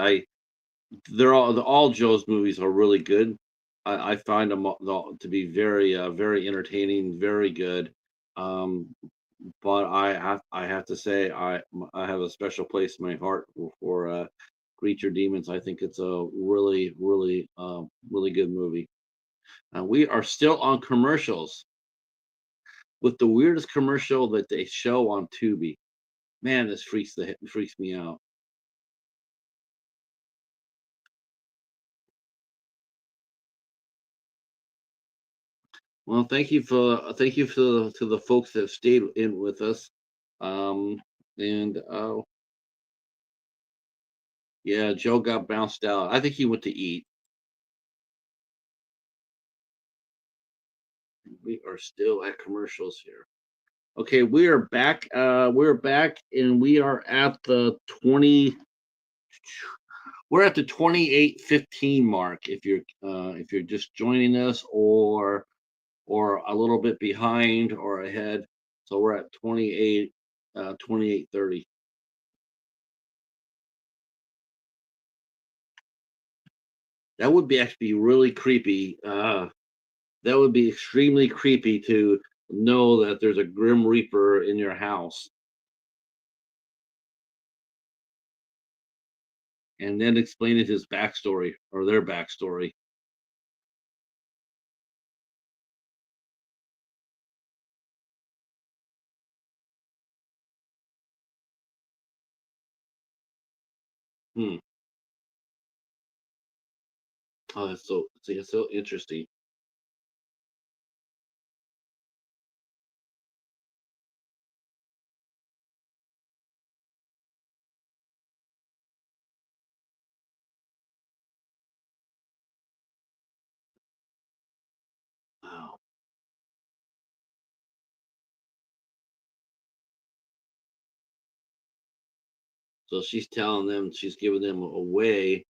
all Joe's movies are really good. I find them to be very entertaining, very good. Um, but I have to say I have a special place in my heart for Greet Your Demons. I think it's a really good movie. We are still on commercials with the weirdest commercial that they show on Tubi. Man, this freaks me out. Well, thank you to the folks that stayed in with us. And yeah, Joe got bounced out. I think he went to eat. We are still at commercials here. Okay, we are back. We're back, and we are at the 20. We're at the 28:15 mark. If you're just joining us, or a little bit behind or ahead, so we're at 28:30. That would be actually really creepy. That would be extremely creepy to know that there's a grim reaper in your house, and then explaining his backstory or their backstory. Hmm. Oh, that's so interesting. Wow. So she's telling them, she's giving them a way,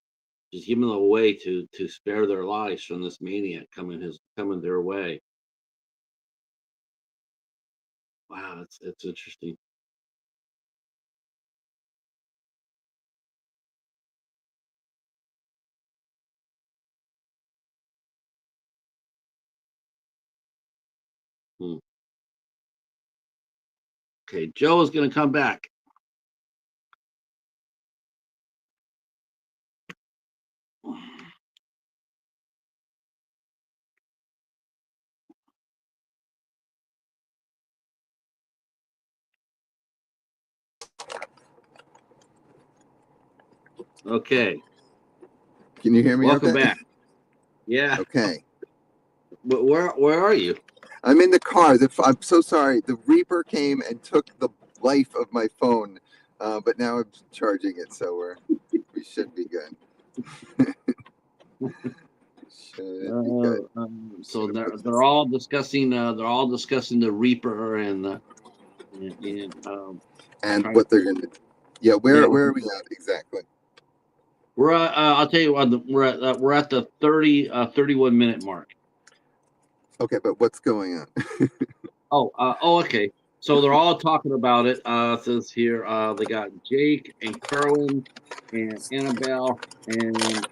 she's giving them a way to spare their lives from this maniac coming their way. Wow, it's interesting. Hmm. Okay, Joe is going to come back. Okay, Can you hear me welcome okay? back. Yeah, Okay. where are you? I'm in the car. I'm so sorry. The Reaper came and took the life of my phone, but now I'm charging it, so we should be good. Should be good. So Gonna put they're this. all discussing the Reaper and And trying to what they're gonna. Yeah, yeah. where are we at exactly? We're I'll tell you what, we're at the 31-minute mark. Okay, but what's going on? Okay. So they're all talking about it. It says here they got Jake and Kerwin and Annabelle and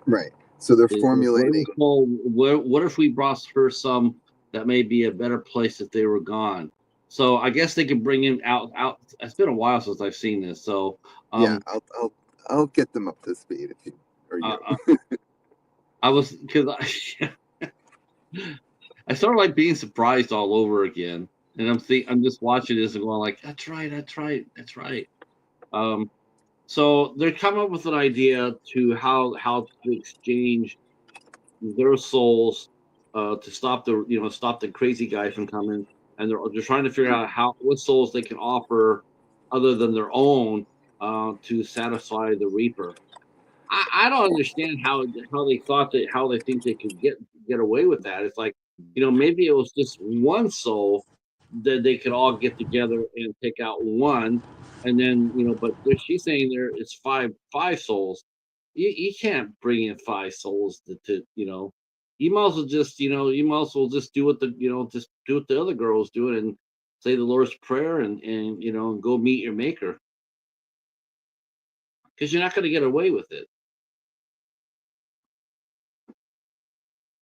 Right. So they're what formulating. if, well, what if we brought her some that may be a better place if they were gone? So I guess they could bring him out. It's been a while since I've seen this. So Yeah, um I'll get them up to speed if you or uh, you. uh, I was because I sort of like being surprised all over again. And I'm just watching this and going like, that's right, that's right, that's right. Um, so they're coming up with an idea to how to exchange their souls to stop the crazy guy from coming, and they're trying to figure out what souls they can offer other than their own to satisfy the Reaper. I don't understand how they thought that how they think they could get away with that. It's like, maybe it was just one soul that they could all get together and take out one, and then but she's saying there it's five souls. You can't bring in five souls to. You might as well just do what just do what the other girls do and say the Lord's Prayer and go meet your maker because you're not going to get away with it.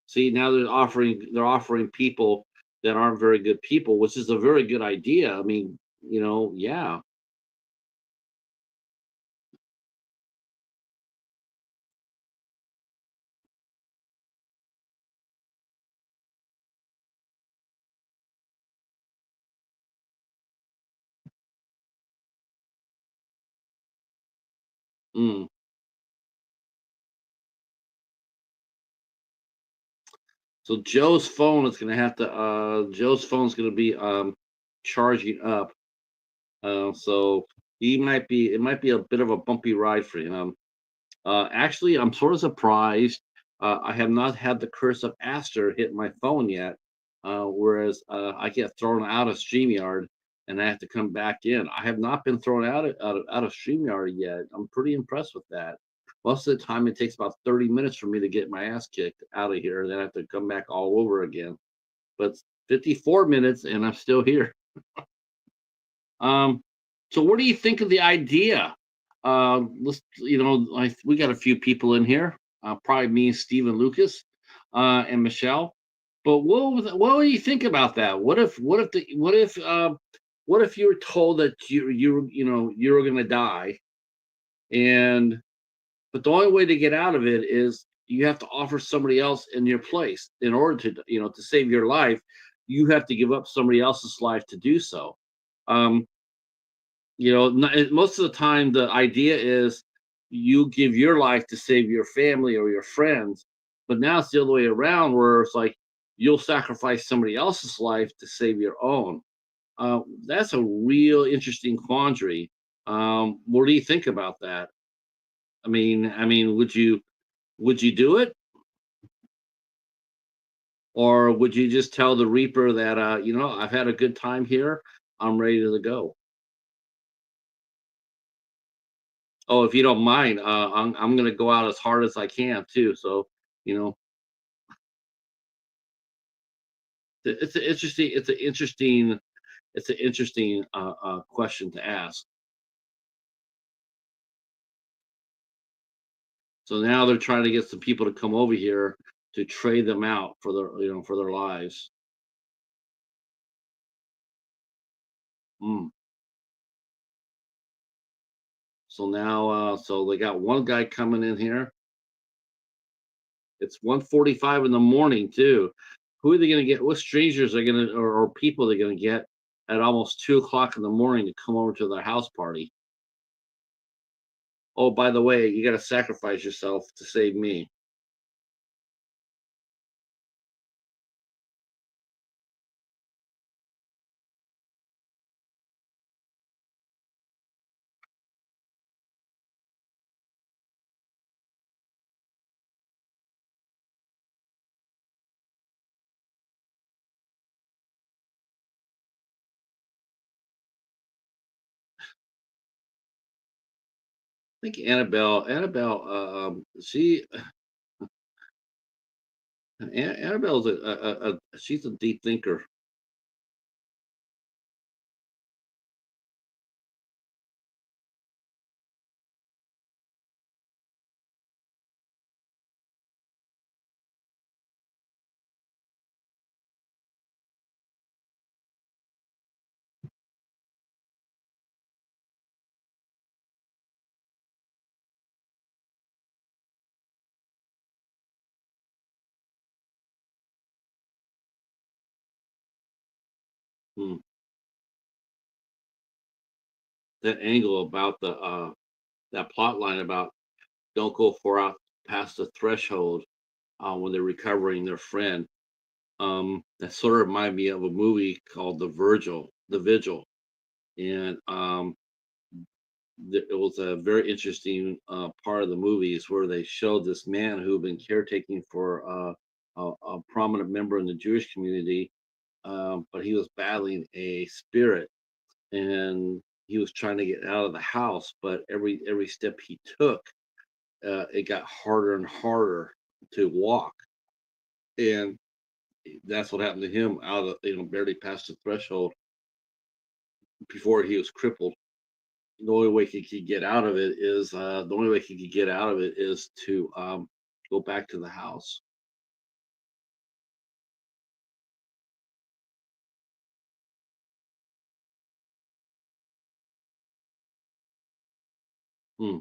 See, now they're offering people that aren't very good people, which is a very good idea. I mean, yeah. Mm. So Joe's phone's gonna be charging up. So it might be a bit of a bumpy ride for him. Actually, I'm sort of surprised. I have not had the curse of Aster hit my phone yet, whereas I get thrown out of StreamYard and I have to come back in. I have not been thrown out of StreamYard yet. I'm pretty impressed with that. Most of the time, it takes about 30 minutes for me to get my ass kicked out of here. Then I have to come back all over again. But 54 minutes and I'm still here. Um, so what do you think of the idea? We got a few people in here, probably me, Steve, and Lucas, and Michelle. But what do you think about that? What if you were told that you were gonna die, and but the only way to get out of it is you have to offer somebody else in your place in order to save your life. You have to give up somebody else's life to do so. Um, most of the time the idea is you give your life to save your family or your friends, but now it's the other way around where it's like you'll sacrifice somebody else's life to save your own. That's a real interesting quandary. What do you think about that? I mean, would you do it, or would you just tell the Reaper that I've had a good time here, I'm ready to go. Oh, if you don't mind, I'm gonna go out as hard as I can too. So, you know, it's an interesting, it's an interesting question to ask. So now they're trying to get some people to come over here to trade them out for their, for their lives. Mm. So now, so they got one guy coming in here. It's 1:45 in the morning too. Who are they going to get? What strangers are going to, or people they're going to get at almost 2 o'clock in the morning to come over to their house party? Oh, by the way, you got to sacrifice yourself to save me. I think Annabelle, she, Annabelle's she's a deep thinker. Hmm. That angle about that plot line about don't go far out past the threshold when they're recovering their friend. That sort of reminded me of a movie called The Vigil, and it was a very interesting part of the movie is where they showed this man who had been caretaking for a prominent member in the Jewish community, but he was battling a spirit, and he was trying to get out of the house, but every step he took, it got harder and harder to walk, and that's what happened to him. Out of barely past the threshold before he was crippled. The only way he could get out of it is the only way he could get out of it is to go back to the house. Hmm,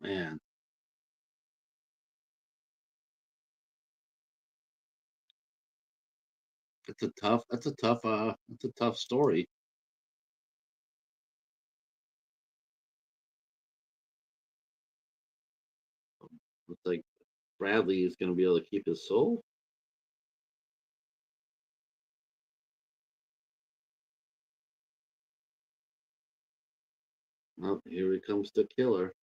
man, that's a tough story. It's like Bradley is going to be able to keep his soul. Well, here he comes the killer.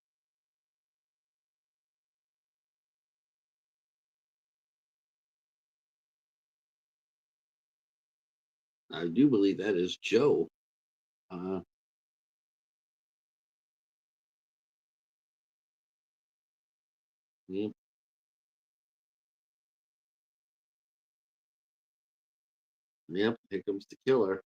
I do believe that is Joe. Uh, yep, yep. Here comes the killer.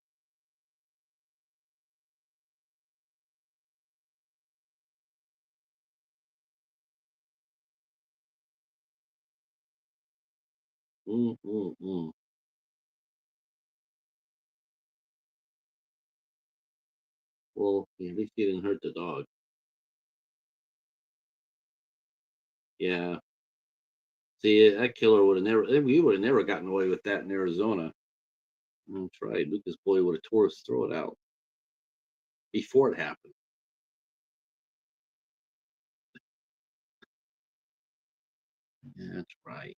Mm, mm, mm. Well, at least he didn't hurt the dog. Yeah. See, that killer would have never. We would have never gotten away with that in Arizona. That's right. Lucas Boy would have tore his throat out before it happened. Yeah, that's right.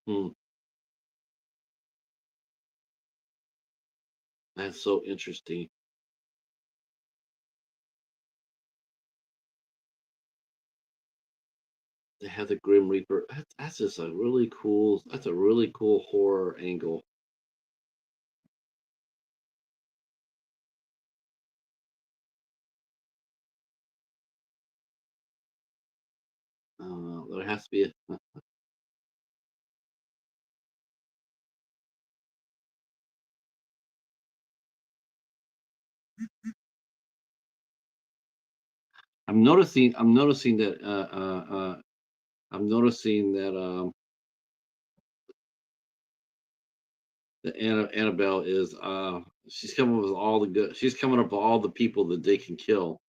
Hmm, that's so interesting. they have the Grim Reaper. That's just a really cool. That's a really cool horror angle. There has to be a. I'm noticing. I'm noticing that. I'm noticing that. That Annabelle is. She's coming up with all the good. She's coming up with all the people that they can kill.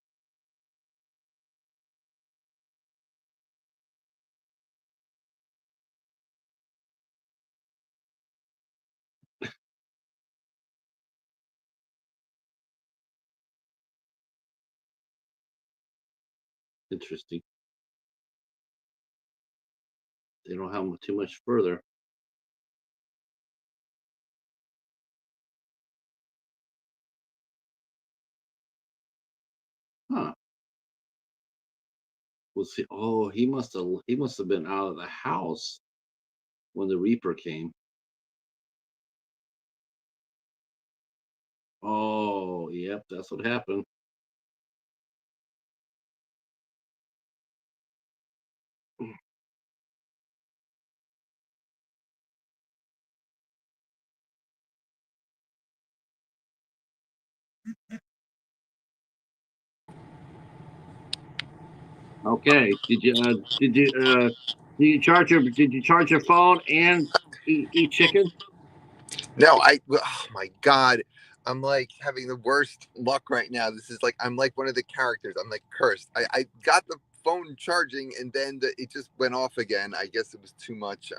Interesting. They don't have too much further. Huh. Was he? Oh, he must have. He must have been out of the house when the Reaper came. Oh, yep, that's what happened. Okay. Did you charge your phone and eat chicken? No, oh my God. I'm like having the worst luck right now. This is like, I'm like one of the characters. I'm like cursed. I got the phone charging and then it just went off again. I guess it was too much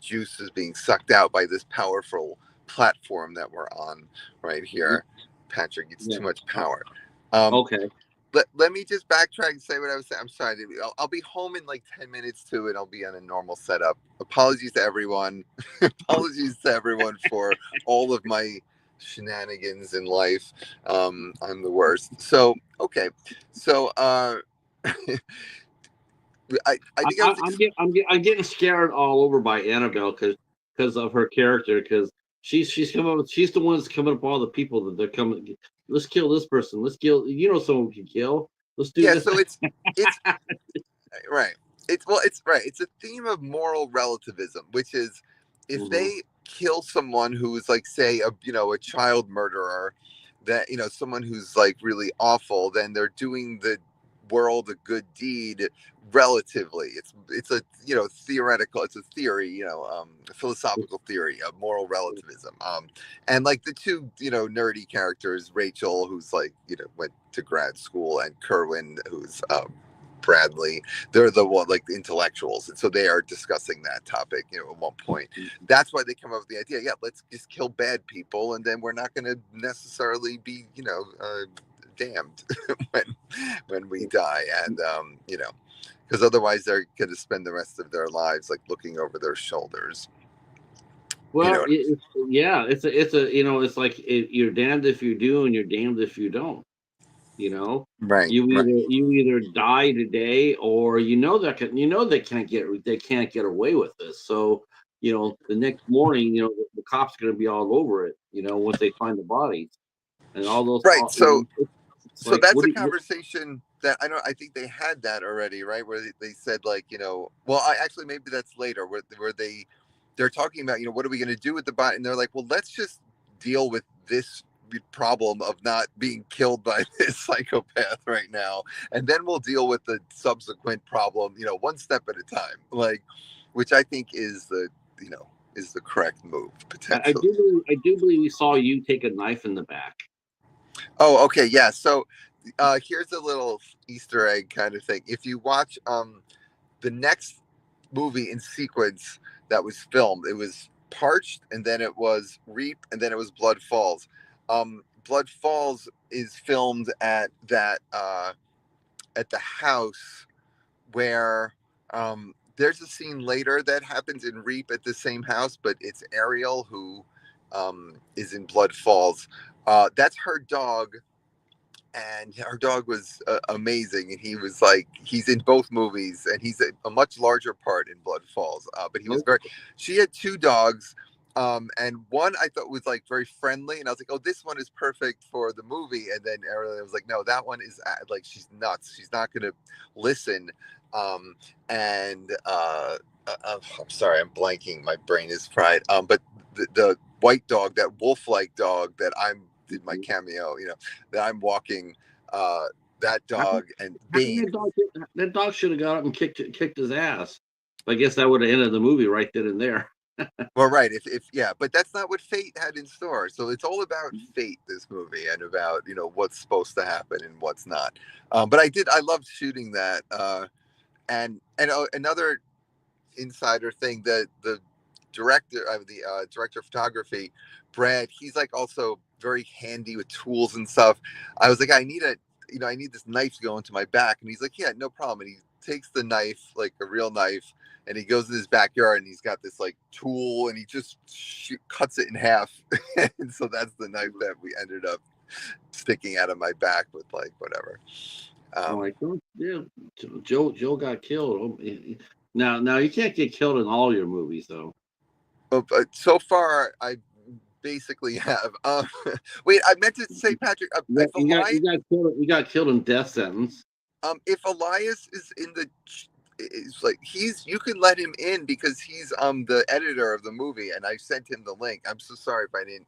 juice is being sucked out by this powerful platform that we're on right here. Patrick, it's Yeah. too much power. Um, Okay. let me just backtrack and say what I was saying. I'm sorry. I'll be home in like 10 minutes too, and I'll be on a normal setup. Apologies to everyone. Apologies to everyone for all of my shenanigans in life. I'm the worst. So, okay. So, I think I was. I'm getting scared all over by Annabelle because of her character because she's coming up she's the one that's coming up with all the people that they're coming. Let's kill this person. Let's kill. Someone we can kill. Let's do Yeah. this. So it's right. It's right. It's a theme of moral relativism, which is if Mhm. they kill someone who is like, say, a child murderer, that someone who's like really awful, then they're doing the world a good deed relatively. It's a theoretical. It's a theory. A philosophical theory of moral relativism. And like the two nerdy characters, Rachel, who's like went to grad school, and Kerwin, who's Bradley, they're the one like the intellectuals, and so they are discussing that topic at one point. That's why they come up with the idea, yeah, let's just kill bad people and then we're not going to necessarily be damned when we die. And because otherwise they're going to spend the rest of their lives like looking over their shoulders. Well, yeah, it's like you're damned if you do and you're damned if you don't. You know, Right, right. you either die today or they can't get away with this. So the next morning the cops are going to be all over it. Once they find the bodies and all those. Right. It's So like that's what a do you? conversation that I think they had that already, right? Where they said like, well, I actually maybe that's later where they're talking about, what are we going to do with the body? And they're like, well, let's just deal with this problem of not being killed by this psychopath right now, and then we'll deal with the subsequent problem, one step at a time. Like, which I think is the correct move potentially. I do believe we saw you take a knife in the back. Oh, okay, yeah. So here's a little Easter egg kind of thing. If you watch the next movie in sequence that was filmed, it was Parched, and then it was Reap, and then it was Blood Falls. Blood Falls is filmed at the house where there's a scene later that happens in Reap at the same house, but it's Ariel who is in Blood Falls. That's her dog and our dog was amazing, and he was like, he's in both movies, and he's a much larger part in Blood Falls, but he was Nope. very, she had two dogs, and one I thought was like very friendly, and I was like, oh, this one is perfect for the movie, and then Ariel was like, no, that one is like, she's nuts, she's not gonna listen. And I'm sorry, I'm blanking, my brain is fried, but the white dog, that wolf-like dog that I'm did my cameo, that I'm walking, that How come, dog and how come Bean. that dog should have got up and kicked his ass? But I guess that would have ended the movie right then and there. Well, right, if yeah, but that's not what fate had in store. So it's all about fate, this movie, and about what's supposed to happen and what's not. But I loved shooting that, and another insider thing, the director of photography, Brad, he's like also very handy with tools and stuff. I was like, I need this knife to go into my back, and he's like, yeah, no problem. And he takes the knife, like a real knife, and he goes in his backyard, and he's got this like tool, and he just cuts it in half. And so that's the knife that we ended up sticking out of my back with, like, whatever. I'm like, oh, yeah, Joe got killed. Now you can't get killed in all your movies though. But so far, I basically have. Wait, I meant to say, Patrick, You got killed in Death Sentence. if Elias is in the, it's like you can let him in because he's the editor of the movie, and I sent him the link. I'm so sorry if I didn't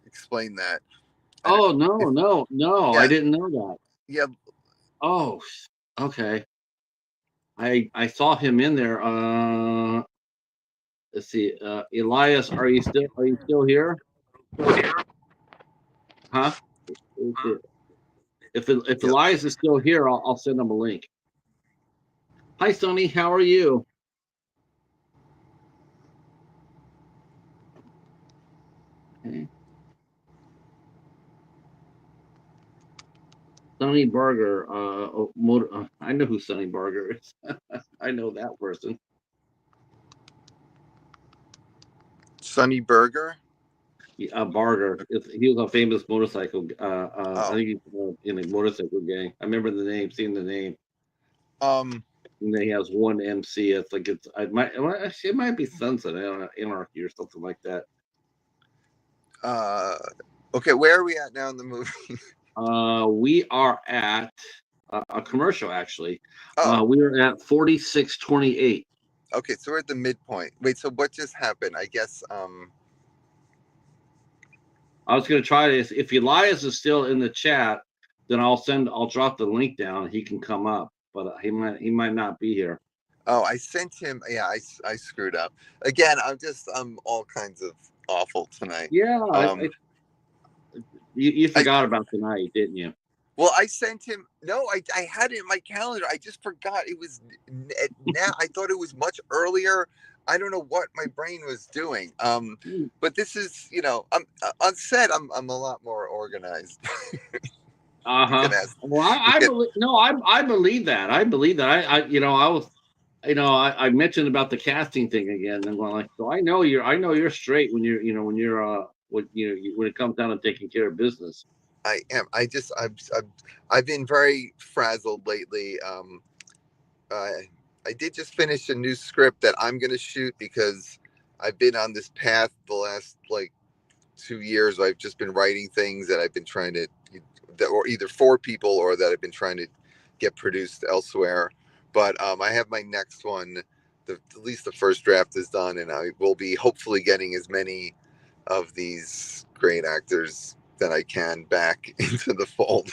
explain that. Oh no! I Yeah, didn't know that. yeah. Oh, okay. I saw him in there. Let's see. Elias, are you still here? Huh? If Yep. Elias is still here, I'll send him a link. Hi, Sonny. How are you? Okay. Sonny Barger. I know who Sonny Barger is. I know that person. Sonny Burger. Barger. He was a famous motorcycle. I Oh. think he's in a motorcycle gang. I remember the name, seeing the name. Um. And then he has one MC. It's like it might be Sunset Anarchy or something like that. Okay, where are we at now in the movie? We are at a commercial actually. Oh. We are at 46:28. Okay, so we're at the midpoint. Wait, so what just happened? I guess. I was gonna try this. If Elias is still in the chat, then I'll drop the link down. He can come up, but he might not be here. Oh, I sent him. Yeah, I screwed up again. I'm all kinds of awful tonight. Yeah, you I forgot about tonight, didn't you? well, I sent him. No, I had it in my calendar. I just forgot it was now. I thought it was much earlier. I don't know what my brain was doing. But this is, I'm on set. I'm a lot more organized. You can ask. Well, You I can, believe no, I believe that. I believe that. I was, I mentioned about the casting thing again, and going like, so I know you're straight when when it comes down to taking care of business. I am. I've been very frazzled lately. I did just finish a new script that I'm going to shoot because I've been on this path the last like 2 years. I've just been writing things that I've been trying to, that or either for people or that I've been trying to get produced elsewhere. But I have my next one. At least the first draft is done, and I will be hopefully getting as many of these great actors that I can back into the fold.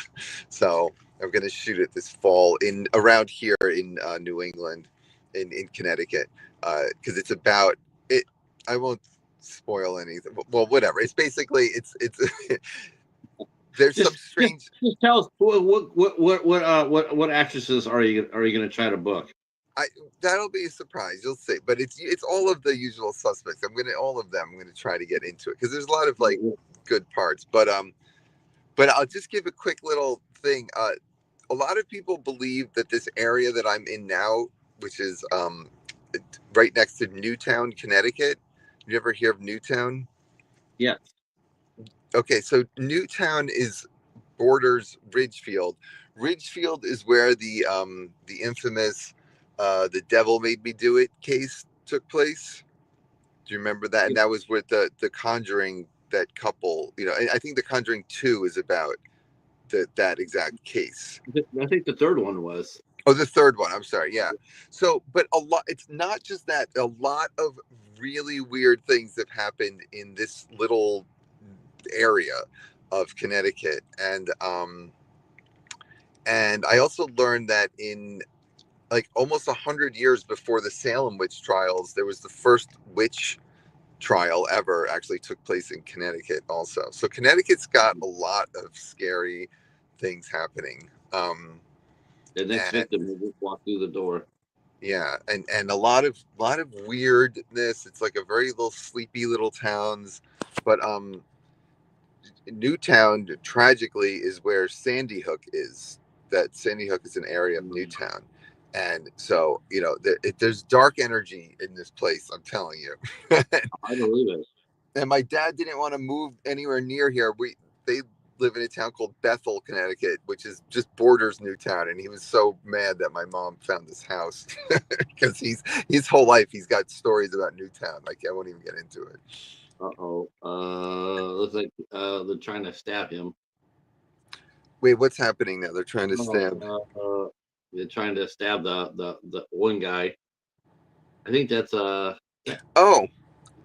So I'm going to shoot it this fall in around here in New England, in Connecticut, because it's about it. I won't spoil anything. Well, whatever. It's basically it's there's some strange. Just tell us what actresses are you going to try to book? That'll be a surprise. You'll see. But it's all of the usual suspects. All of them. I'm gonna try to get into it because there's a lot of like good parts. But I'll just give a quick little thing. A lot of people believe that this area that I'm in now, which is right next to Newtown, Connecticut. You ever hear of Newtown? Yes. Okay, so Newtown is borders Ridgefield. Ridgefield is where the infamous "The Devil Made Me Do It" case took place. Do you remember that? And that was with the Conjuring, that couple. You know, I think The Conjuring 2 is about that exact case. I think the third one was. Oh, the third one. I'm sorry. Yeah. So, but a lot. It's not just that. A lot of really weird things have happened in this little area of Connecticut, and I also learned that in like almost 100 years before the Salem witch trials, there was the first witch trial ever actually took place in Connecticut also. So Connecticut's got a lot of scary things happening. The next And victim will just walk through the door. yeah, and a lot of weirdness. It's like a very little sleepy little towns, but Newtown tragically is where Sandy Hook is. That Sandy Hook is an area of Newtown, and so you know there's dark energy in this place. I'm telling you. I believe it. And my dad didn't want to move anywhere near here. They live in a town called Bethel, Connecticut, which is just borders Newtown, and he was so mad that my mom found this house because his whole life he's got stories about Newtown. Like I won't even get into it. Looks like they're trying to stab him. Wait, what's happening now? They're trying to stab. They're trying to stab the one guy. I think that's Oh,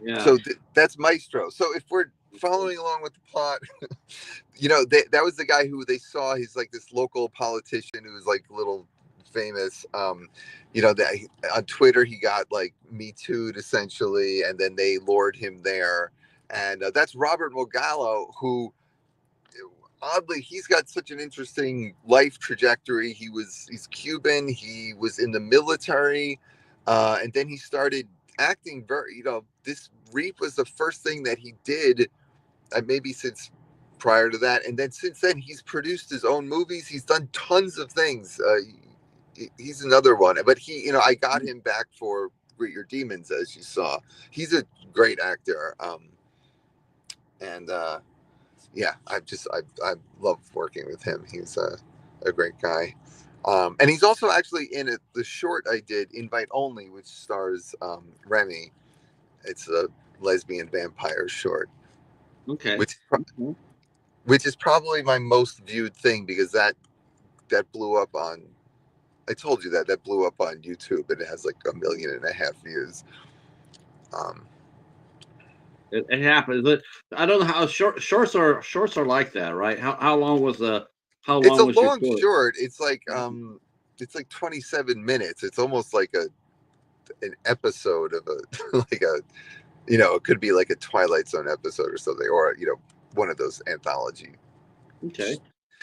yeah. so that's Maestro. So if we're following along with the plot, you know, that was the guy who they saw. He's like this local politician who was like a little famous. You know, that on Twitter he got like Me Too'd essentially, and then they lured him there. And that's Robert Mogallo, who oddly he's got such an interesting life trajectory. He's Cuban. He was in the military, and then he started acting very. You know, this Reap was the first thing that he did. Maybe since prior to that, and then since then he's produced his own movies. He's done tons of things. He's another one, but he, you know, I got him back for Greet Your Demons, as you saw. He's a great actor, and yeah, I love working with him. He's a great guy, and he's also actually in the short I did, Invite Only, which stars Remy. It's a lesbian vampire short. Okay. Which is probably my most viewed thing because that blew up on. I told you that blew up on YouTube and it has like 1.5 million views. It happens. But I don't know how shorts are like that, right? How long was the how It's long a was your long short. It's like 27 minutes. It's almost like an episode of a like a, you know, it could be like a Twilight Zone episode or something, or you know, one of those anthology. Okay.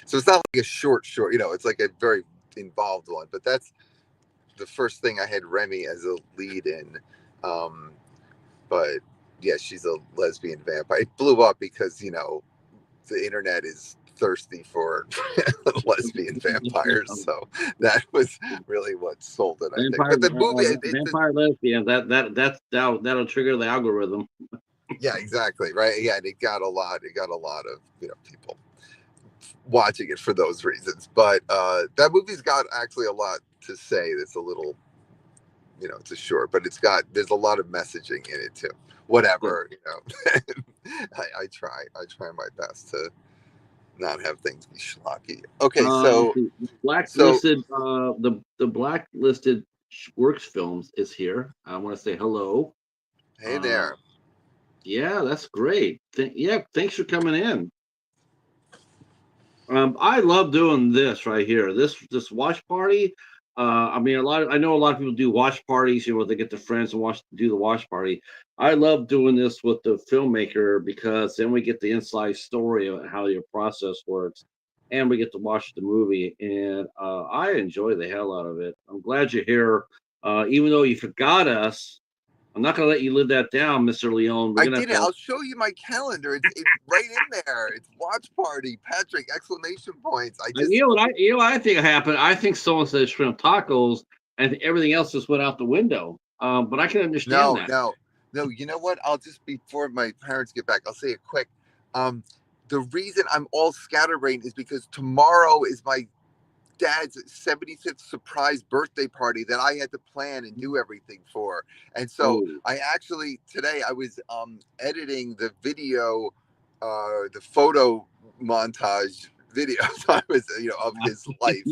So it's not like a short, you know, it's like a very involved one, but that's the first thing I had Remy as a lead in. But yeah, she's a lesbian vampire. It blew up because, you know, the internet is thirsty for lesbian vampires. So that was really what sold it, I think. But the movie, vampire lesbian, that'll trigger the algorithm. Yeah, exactly. Right. Yeah. And it got a lot of, you know, people watching it for those reasons. But that movie's got actually a lot to say. That's a little, you know, it's a short, but there's a lot of messaging in it too. Whatever, you know. I try my best to not have things be schlocky. Okay, so the blacklisted the blacklisted works films is here. I want to say hello. Hey there. Yeah, that's great. Thanks for coming in. I love doing this right here. This watch party. I mean, I know a lot of people do watch parties. You know, they get their friends and do the watch party. I love doing this with the filmmaker because then we get the inside story of how your process works, and we get to watch the movie. And I enjoy the hell out of it. I'm glad you're here, even though you forgot us. I'm not going to let you live that down, Mr. Leone. I did it. I'll show you my calendar. It's right in there. It's watch party, Patrick! Exclamation points. You know what I think happened. I think someone said shrimp tacos, and everything else just went out the window. But I can understand that. No. You know what? I'll just, before my parents get back, I'll say it quick. the reason I'm all scatterbrained is because tomorrow is my dad's 75th surprise birthday party that I had to plan and do everything for. And so Oh, I actually today I was editing the video, the photo montage video. So I was, of his life,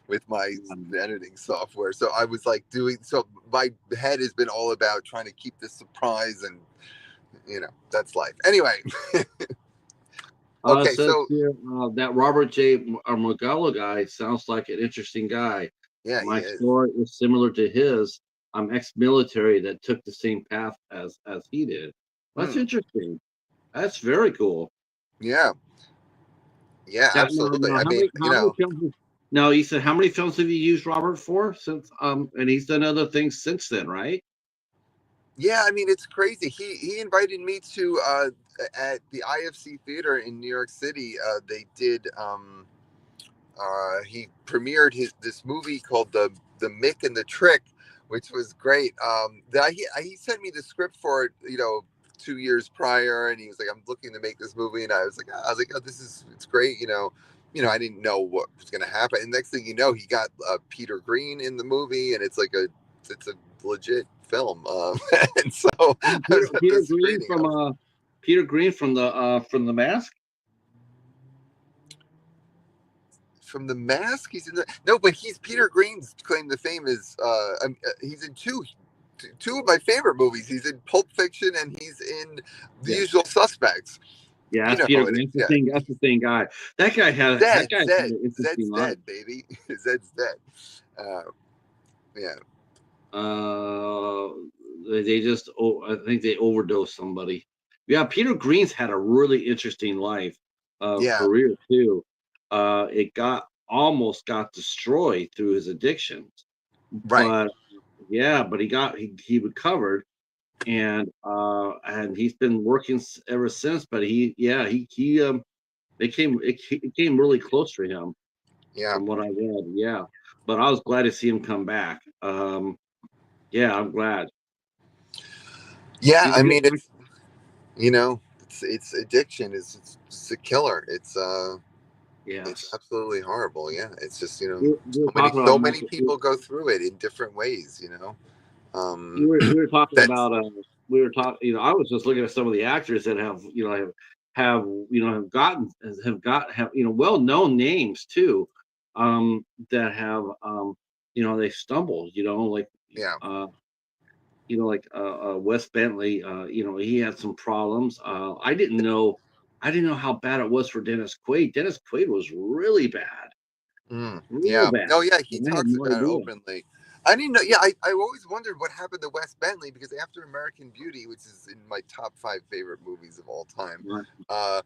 with my editing software. So I was like so my head has been all about trying to keep this surprise, and that's life. Anyway. Okay, says so here that Robert J. Mugello guy sounds like an interesting guy. yeah, he My is. story is similar to his. I'm ex-military that took the same path as he did. That's interesting. That's very cool. Yeah. Yeah, Now, absolutely. I how mean, many films? No, you said how many films have you used Robert for since? And he's done other things since then, right? yeah, I mean, it's crazy. He invited me to at the IFC Theater in New York City. They did he premiered this movie called the Mick and the Trick, which was great. He sent me the script for it, 2 years prior, and he was like, "I'm looking to make this movie," and I was like, "Oh, it's great," I didn't know what was going to happen. And next thing you know, he got Peter Green in the movie, and it's a legit film. And so I was at Peter the Green screening. from Peter Green from the Mask. From The Mask, he's in no, but he's Peter Green's claim to fame is he's in two of my favorite movies. He's in Pulp Fiction and he's in The Yeah, Usual Suspects. yeah, You that's know Peter who it is, Green. yeah. That's the same guy. That guy had an Zed's interesting life. dead, baby. Zed's dead. Yeah. They just I think they overdosed somebody. Yeah, Peter Green's had a really interesting life, Yeah. career too. It almost got destroyed through his addictions, Right. but yeah, but he recovered, and he's been working ever since. But it came really close for him Yeah. from what I read. Yeah, but I was glad to see him come back. Yeah, I'm glad. Yeah. He's a I good mean, actor. it's addiction. It's a killer. It's Yes. absolutely horrible. Yeah. It's just, We were so many talking about so many mental. people go through it in different ways. Um, We were talking that's about we were talking. I was just looking at some of the actors that have have well known names too, that have they stumbled. yeah. Wes Bentley. He had some problems. I didn't know how bad it was for Dennis Quaid. Dennis Quaid was really bad, real Yeah. bad. Oh, yeah. He And I had talks no about it idea. openly. I didn't know. Yeah. I always wondered what happened to Wes Bentley because after American Beauty, which is in my top 5 favorite movies of all time, Right. uh,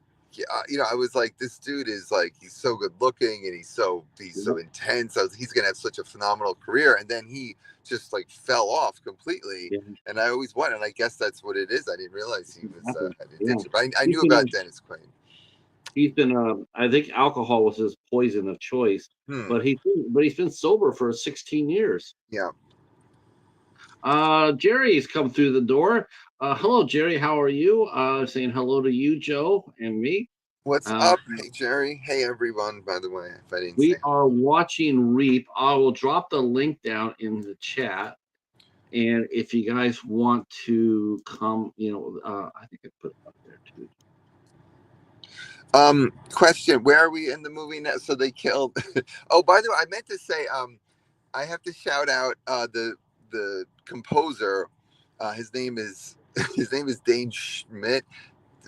I was like, this dude is like, he's so good looking and he's so Yeah. intense. He's going to have such a phenomenal career. And then he just like fell off completely. Yeah. And I always wondered, and I guess that's what it is. I didn't realize he was Exactly. had Yeah. addiction, but I He's knew been about Dennis Quaid. I think alcohol was his poison of choice, Hmm. but he's been sober for 16 years. Yeah. Jerry's come through the door. Hello, Jerry. How are you? Saying hello to you, Joe, and me. What's Uh, up? Hey, Jerry. Hey, everyone, by the way, if I didn't say we are watching Reap. I will drop the link down in the chat. And if you guys want to come, I think I put it up there too. Question, where are we in the movie now? So they killed oh, by the way, I meant to say I have to shout out the composer. His name is Dane Schmidt,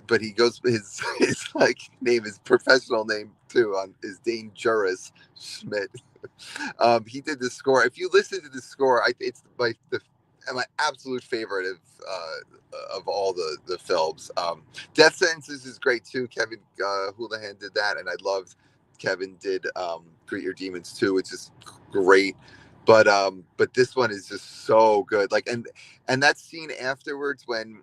but he goes his like name, his professional name too on is Dane Juris Schmidt. He did the score. If you listen to the score, it's like my absolute favorite of all the films. Death Sentences is great too. Kevin Houlihan did that, and I loved Kevin did Greet Your Demons too, which is great. But this one is just so good. Like and that scene afterwards when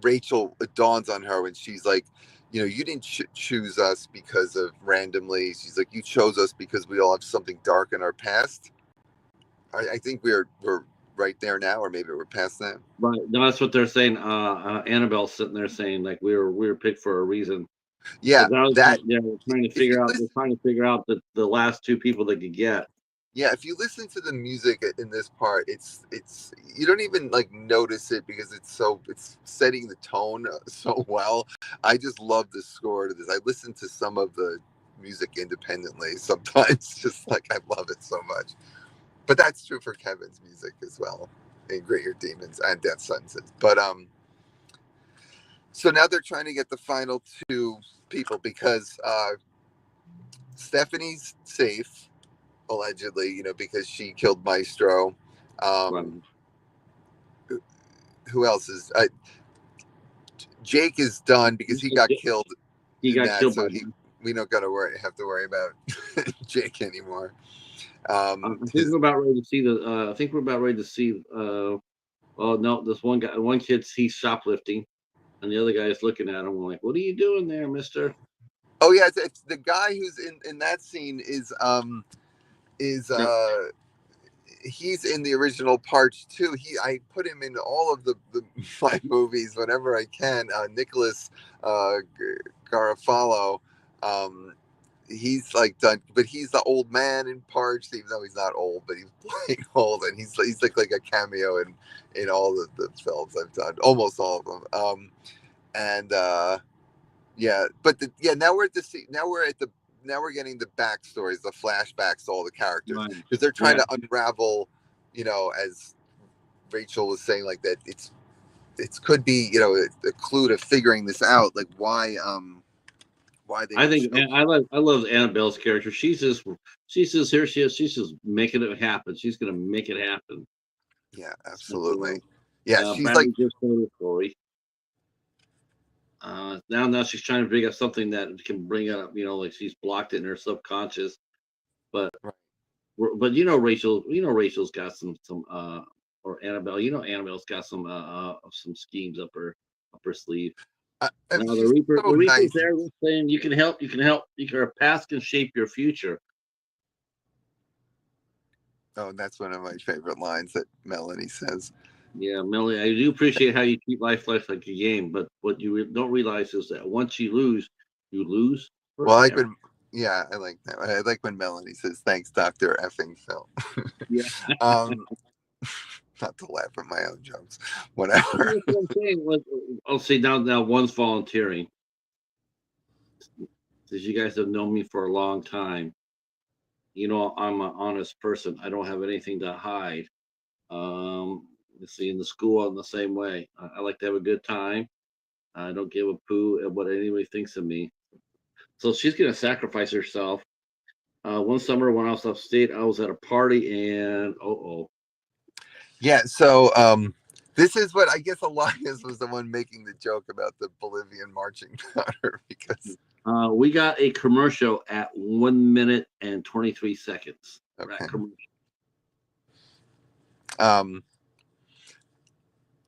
Rachel, it dawns on her when she's like, you didn't choose us because of randomly. She's like, you chose us because we all have something dark in our past. I think we're right there now, or maybe we're past that. Right. No, that's what they're saying. Annabelle's sitting there saying like we were picked for a reason. Yeah, Because I was that yeah, we're trying to if you figure out listen, the last two people they could get. yeah, if you listen to the music in this part, it's you don't even like notice it because it's setting the tone so well. I just love the score to this. I listen to some of the music independently sometimes, just like I love it so much. But that's true for Kevin's music as well, in Greater Demons and Death Sentences. But so now they're trying to get the final two people because Stephanie's safe, allegedly, because she killed Maestro. Right. Um, who else is? Jake is done because he got killed He in got that, killed so by we don't gotta have to worry about Jake anymore. I think we're about ready to see the. I think we're about ready to see. Oh no, this one kid's he's shoplifting, and the other guy is looking at him like, "What are you doing there, Mister?" Oh yeah, it's the guy who's in that scene is No, he's in the original parts too. I put him in all of the my movies whenever I can. Nicholas Garofalo. Um, he's like done, but he's the old man in parts, even though he's not old, but he's playing old, and he's like a cameo in all the films I've done, almost all of them. And yeah, but now we're at now we're getting the backstories, the flashbacks to all the characters, right. because they're trying Yeah, to unravel, as Rachel was saying, like that it could be, a clue to figuring this out, like why they I were think chosen. I love Annabelle's character. She's just here. She's just making it happen. She's gonna make it happen. Yeah, So, absolutely. Yeah, she's like, Barry just told the story. Now she's trying to figure out something that can bring up, like she's blocked it in her subconscious. But but Rachel's got some or Annabelle, Annabelle's got some schemes up her sleeve. Now she's so The Reaper's nice. there saying you can help, your past can shape your future. Oh, that's one of my favorite lines that Melanie says. Yeah, Melanie, I do appreciate how you treat life like a game, but what you don't realize is that once you lose Well, I like forever. when, yeah, I like that. I like when Melanie says, "Thanks, Doctor Effing Phil." Yeah. um, not to laugh at my own jokes, whatever. That's what I'm saying. I'll say now one's volunteering. Because you guys have known me for a long time. I'm an honest person. I don't have anything to hide. You see, in the school, I'm the same way. I like to have a good time. I don't give a poo at what anybody thinks of me. So she's going to sacrifice herself. One summer when I was upstate, I was at a party and Yeah. So, this is what I guess Elias was the one making the joke about the Bolivian marching powder because. we got a commercial at 1 minute and 23 seconds. Okay. That commercial.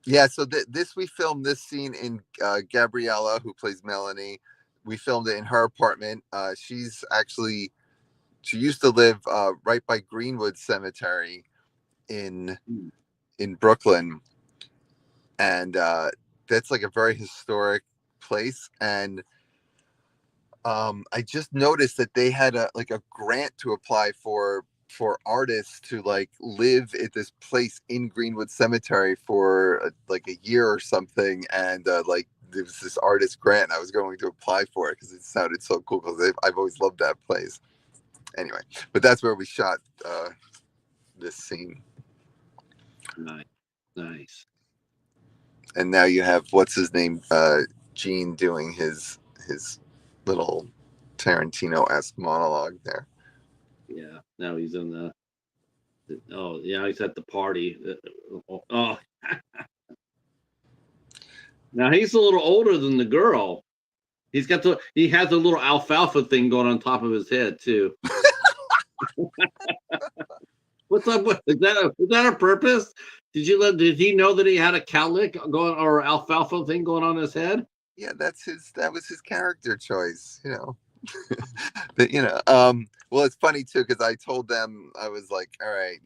Yeah, so we filmed this scene in Gabriella, who plays Melanie. We filmed it in her apartment. She used to live right by Greenwood Cemetery in Brooklyn, and that's like a very historic place. And I just noticed that they had a grant to apply for artists to like live at this place in Greenwood Cemetery for like a year or something, and like there was this artist grant, and I was going to apply for it because it sounded so cool because I've always loved that place. Anyway, but that's where we shot this scene. Nice, nice. And now you have what's his name, Gene, doing his little Tarantino-esque monologue there. Yeah. Now he's in the. Oh yeah, he's at the party. Oh, now he's a little older than the girl. He has a little alfalfa thing going on top of his head too. What's up with is that a purpose? Did he know that he had a cowlick going or alfalfa thing going on his head? Yeah, that was his character choice, But well, it's funny too because I told them, I was like, all right,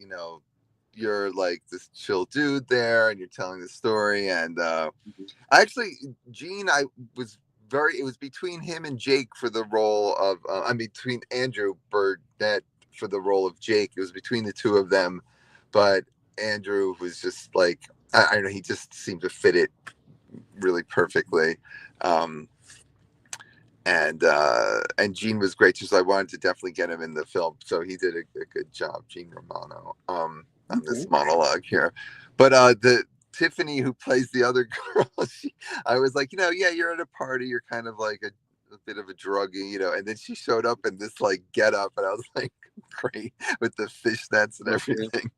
you're like this chill dude there, and you're telling the story. And actually, Gene, it was between him and Jake for the role of, between Andrew Burnett for the role of Jake. It was between the two of them, but Andrew was just like, I don't know, he just seemed to fit it really perfectly. And Gene was great too, so I wanted to definitely get him in the film. So he did a good job, Gene Romano, on this monologue here. But the Tiffany, who plays the other girl, I was like, yeah, you're at a party, you're kind of like a bit of a druggie, and then she showed up in this like get up, and I was like, great, with the fishnets and everything.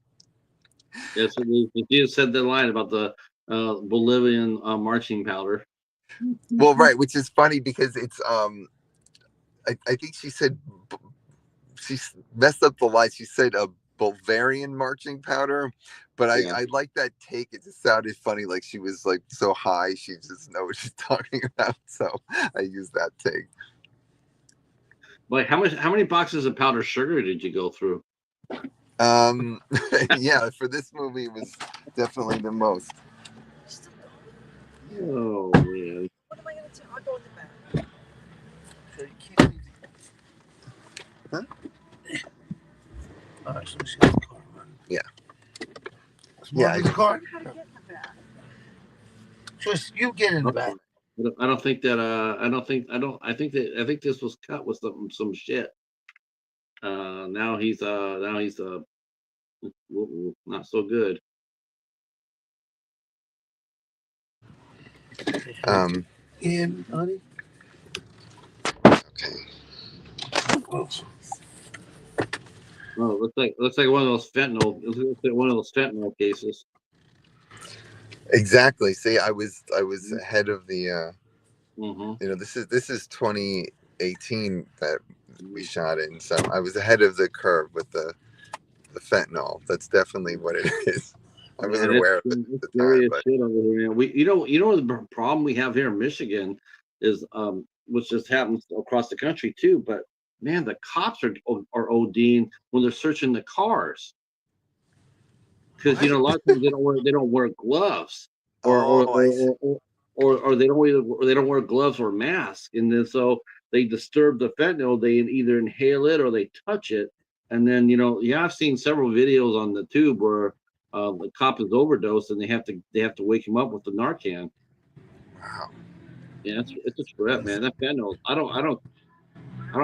Yes, you just said the line about the Bolivian marching powder. Well, right, which is funny because it's I think she said, she messed up the line. She said a Bavarian marching powder, but I like that take. It just sounded funny, like she was like so high she just know what she's talking about. So I used that take. Like how many boxes of powdered sugar did you go through? Yeah, for this movie it was definitely the most. Oh man. What am I gonna do? I'll go in the back. So you can't leave the... Huh? All right, so let's get the car. Yeah. Yeah. The car. Just you get in the back. I don't think that I think this was cut with some shit. Now he's not so good. In, honey. Okay. Oh, looks like one of those fentanyl. It looks like one of those fentanyl cases. Exactly. See, I was ahead of the. Mm-hmm. This is 2018 that we shot it, and so I was ahead of the curve with the fentanyl. That's definitely what it is. I wasn't aware of it at the time, but shit over here. The problem we have here in Michigan is which just happens across the country too. But man, the cops are ODing when they're searching the cars because a lot of times they don't wear gloves or they don't wear gloves or masks, and then so they disturb the fentanyl. They either inhale it or they touch it, and then I've seen several videos on the tube where the cop is overdosed and they have to wake him up with the Narcan. wow. Yeah, it's a trip, man. That fentanyl, I don't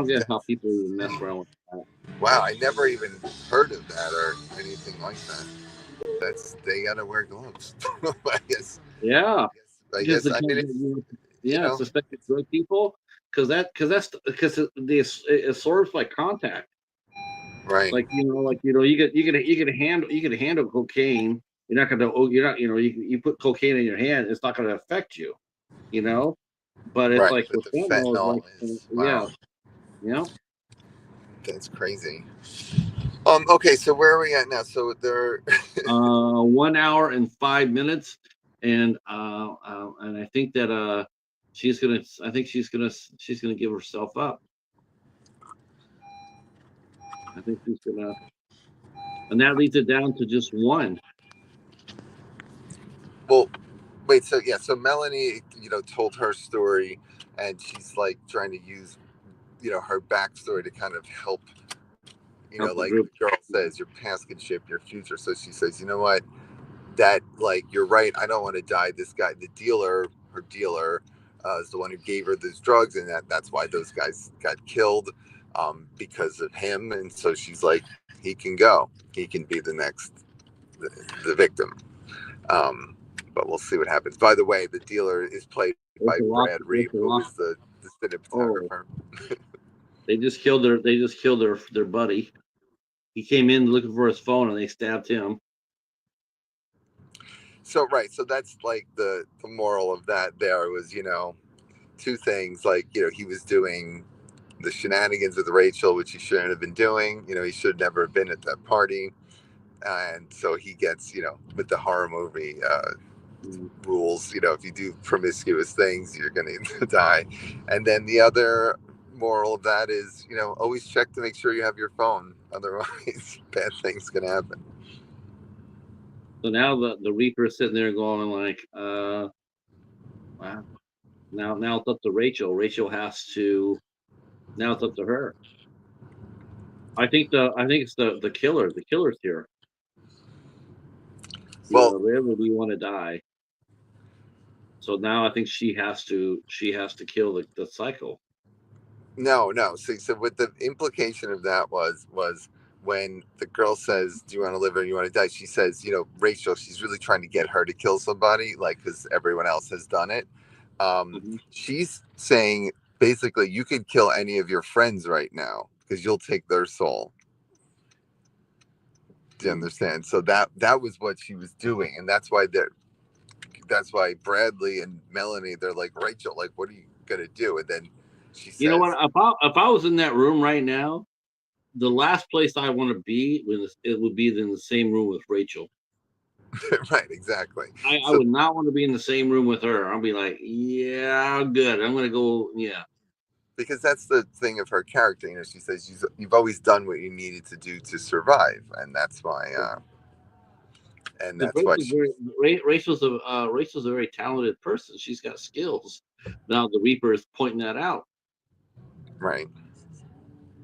get how people even mess around with that. Wow, I never even heard of that or anything like that. They gotta wear gloves. I guess. Yeah, I guess. I mean, it's suspected drug people because it absorbs by contact. Right. Like you can handle cocaine. You're not gonna you put cocaine in your hand, it's not gonna affect you. But it's Right. like But with the fentanyl, fentanyl is wow. Yeah. That's crazy. Okay, so where are we at now? So they're 1 hour and 5 minutes, and I think that she's gonna give herself up. I think she's gonna, and that leads it down to just one. well. Wait, so Melanie, told her story, and she's like trying to use, her backstory to kind of help, Help the like group. the girl says, your past can shape your future. So she says, you know what, that like you're right. I don't want to die. This guy, her dealer, is the one who gave her these drugs, and that's why those guys got killed, because of him. And so she's like, he can go. He can be the next the victim. But we'll see what happens. By the way, the dealer is played by Brad Reeve, who was the cinematographer. They just killed their buddy. He came in looking for his phone, and they stabbed him. So that's like the moral of that. There was two things. Like he was doing the shenanigans with Rachel, which he shouldn't have been doing. He should never have been at that party. And so he gets with the horror movie rules, if you do promiscuous things, you're gonna die. And then the other moral of that is always check to make sure you have your phone, otherwise bad things can happen. So now the Reaper is sitting there going like, wow. Now it's up to Rachel. Rachel has to. Now it's up to her. I think it's the killer. The killer's here. Well, Live or do you want to die? So now I think she has to kill the psycho. no. So what the implication of that was when the girl says, "Do you want to live or do you want to die?" She says, Rachel. She's really trying to get her to kill somebody, like because everyone else has done it. Mhm. She's saying basically, you could kill any of your friends right now because you'll take their soul. Do you Mm. understand? So that was what she was doing, and that's why Bradley and Melanie, they're like, Rachel, like, what are you gonna do? And then she You know what? says, If I was in that room right now, the last place I want to be it would be in the same room with Rachel. right, exactly. I So would not want to be in the same room with her. I'll be like, yeah, I'm good. I'm gonna go. Yeah, because that's the thing of her character, she says you've always done what you needed to do to survive, and that's why, and because that's why she, Rachel's a very talented person. She's got skills. Now the Reaper is pointing that out. right,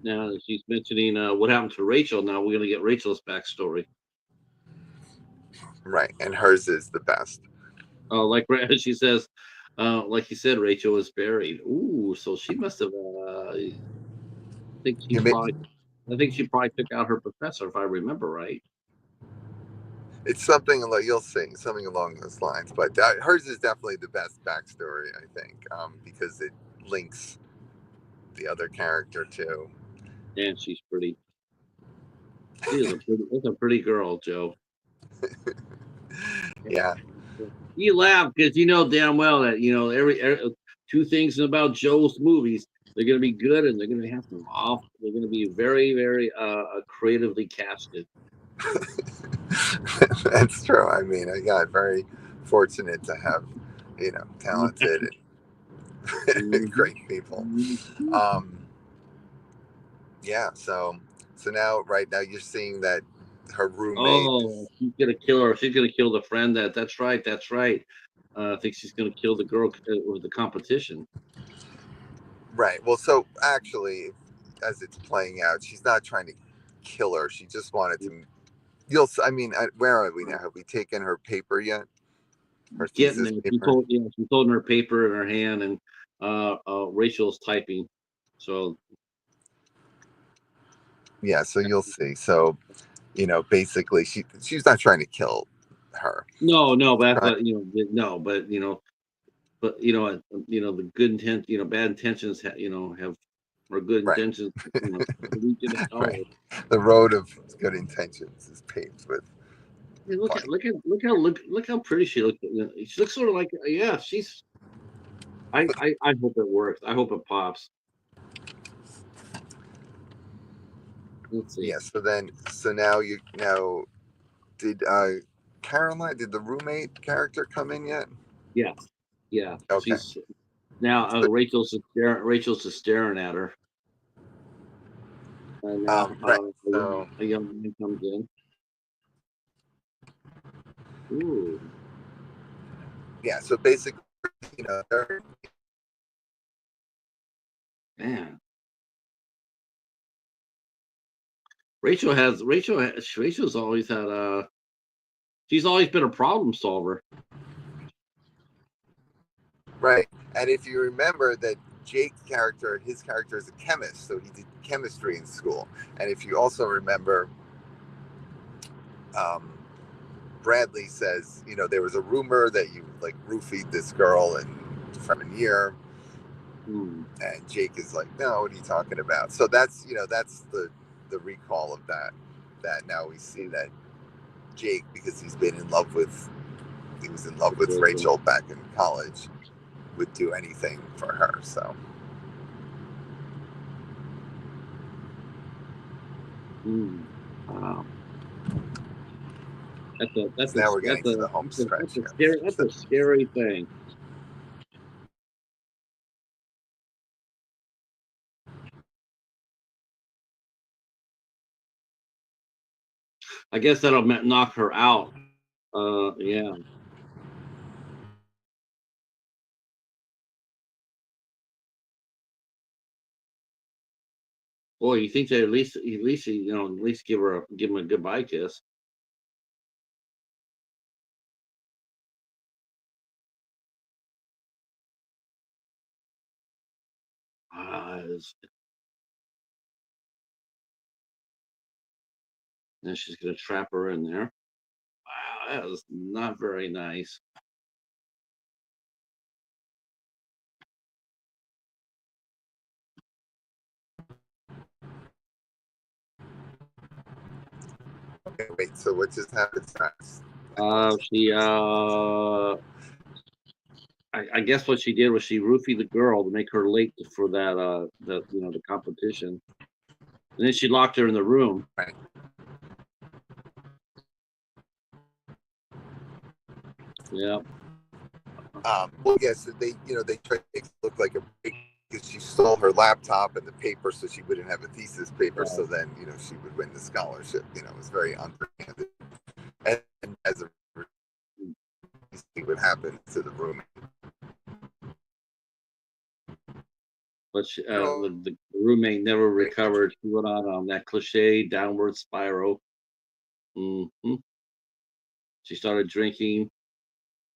Now she's mentioning what happened to Rachel. Now we're gonna get Rachel's backstory. right, and hers is the best. Like she says, like you said, Rachel was buried. Ooh, so she must have. Think she You may, probably. I think she probably took out her professor, if I remember right. it's something like you'll see something along those lines, but hers is definitely the best backstory, I think, because it links the other character too. And she's pretty. She is a pretty. That's a pretty girl, Joe. Yeah, You laugh because you know damn well that every two things about Joe's movies. They're going to be good and they're going to have some off. They're going to be very, very creatively casted. that's true. I mean, I got very fortunate to have, talented and Mhm. great people. Mhm. Um, yeah. So now, right now, you're seeing that her roommate, Oh, she's gonna kill her. She's gonna kill the friend. That's right. That's right. I think she's gonna kill the girl with the competition. right? Well, so actually, as it's playing out, she's not trying to kill her. She just wanted to. I mean, where are we now? Have we taken her paper yet? Her Getting thesis there. paper. She's holding her paper in her hand, and Rachel's typing. So Yeah. So you'll see. So basically, she's not trying to kill her. no, no, but that's Right. what no, but the good intent, bad intentions, have or good Right. intentions, reach it Right. all. The road of good intentions is paved with Hey, fun. look how pretty she looks. She looks sort of like yeah. She's I hope it works. I hope it pops. Let's see. Yeah. So now did Caroline, did the roommate character come in yet? Yes, yeah. Okay. She's now So, Rachel's just staring at her, and now right. So a young man comes in. Ooh, yeah. So basically, they're man. Rachel's always had she's always been a problem solver. right. And if you remember that Jake's character, his character is a chemist, so he did chemistry in school. And if you also remember, um, Bradley says, there was a rumor that you like roofied this girl in freshman year, Hmm. and Jake is like, no, what are you talking about? So that's the recall of that. That now we see that Jake, because he was in love with Rachel back in college, would do anything for her. So Hmm. Wow. now we're getting to the home stretch here. That's So, a scary thing. I guess that'll knock her out. Yeah. Boy, you think they at least at least give him a goodbye kiss. It's- then she's gonna trap her in there. Wow, that was not very nice. Okay, wait. So what just happened? She I guess what she did was she roofied the girl to make her late for that the competition, and then she locked her in the room. Right. Yeah. Well, yes, they tried to make it look like a break because she stole her laptop and the paper, so she wouldn't have a thesis paper. Right. So then, she would win the scholarship. It was very underhanded, and as a result, see what happened to the roommate. But the roommate never recovered. She went on that cliche downward spiral. hmm She started drinking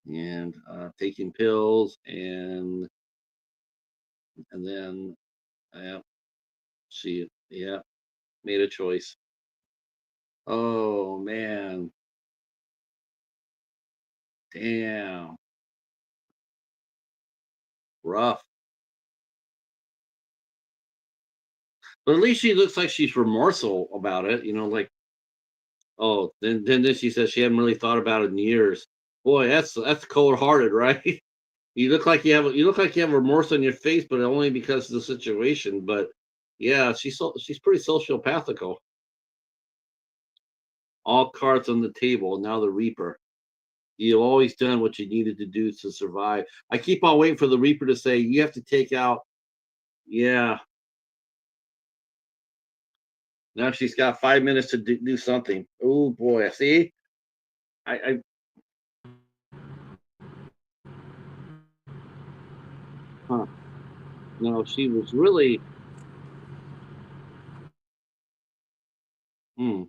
and taking pills, and then she made a choice. Oh man, damn, rough. But at least she looks like she's remorseful about it. Like, oh, then she says she hadn't really thought about it in years. Boy, that's cold hearted, right? You look like you have remorse on your face, but only because of the situation. But yeah, she's pretty sociopathical. All cards on the table. Now the Reaper. You've always done what you needed to do to survive. I keep on waiting for the Reaper to say you have to take out. Yeah. Now she's got 5 minutes to do something. Oh boy, see, I huh. No, she was really. Hmm.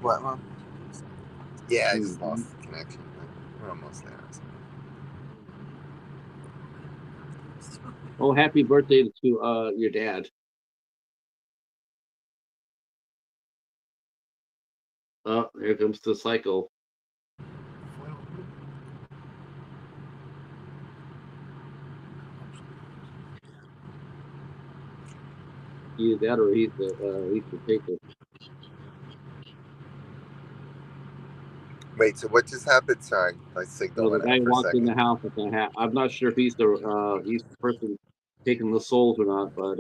What, Mom? Yeah, I just hmm lost the connection. But we're almost there. Oh, happy birthday to your dad. Oh, here comes the cycle. Either that or he's the taker. Wait, so what just happened? Sorry, my signal No, the went out guy for a walked in second. the house with the hat. I'm not sure if he's the person taking the souls or not, but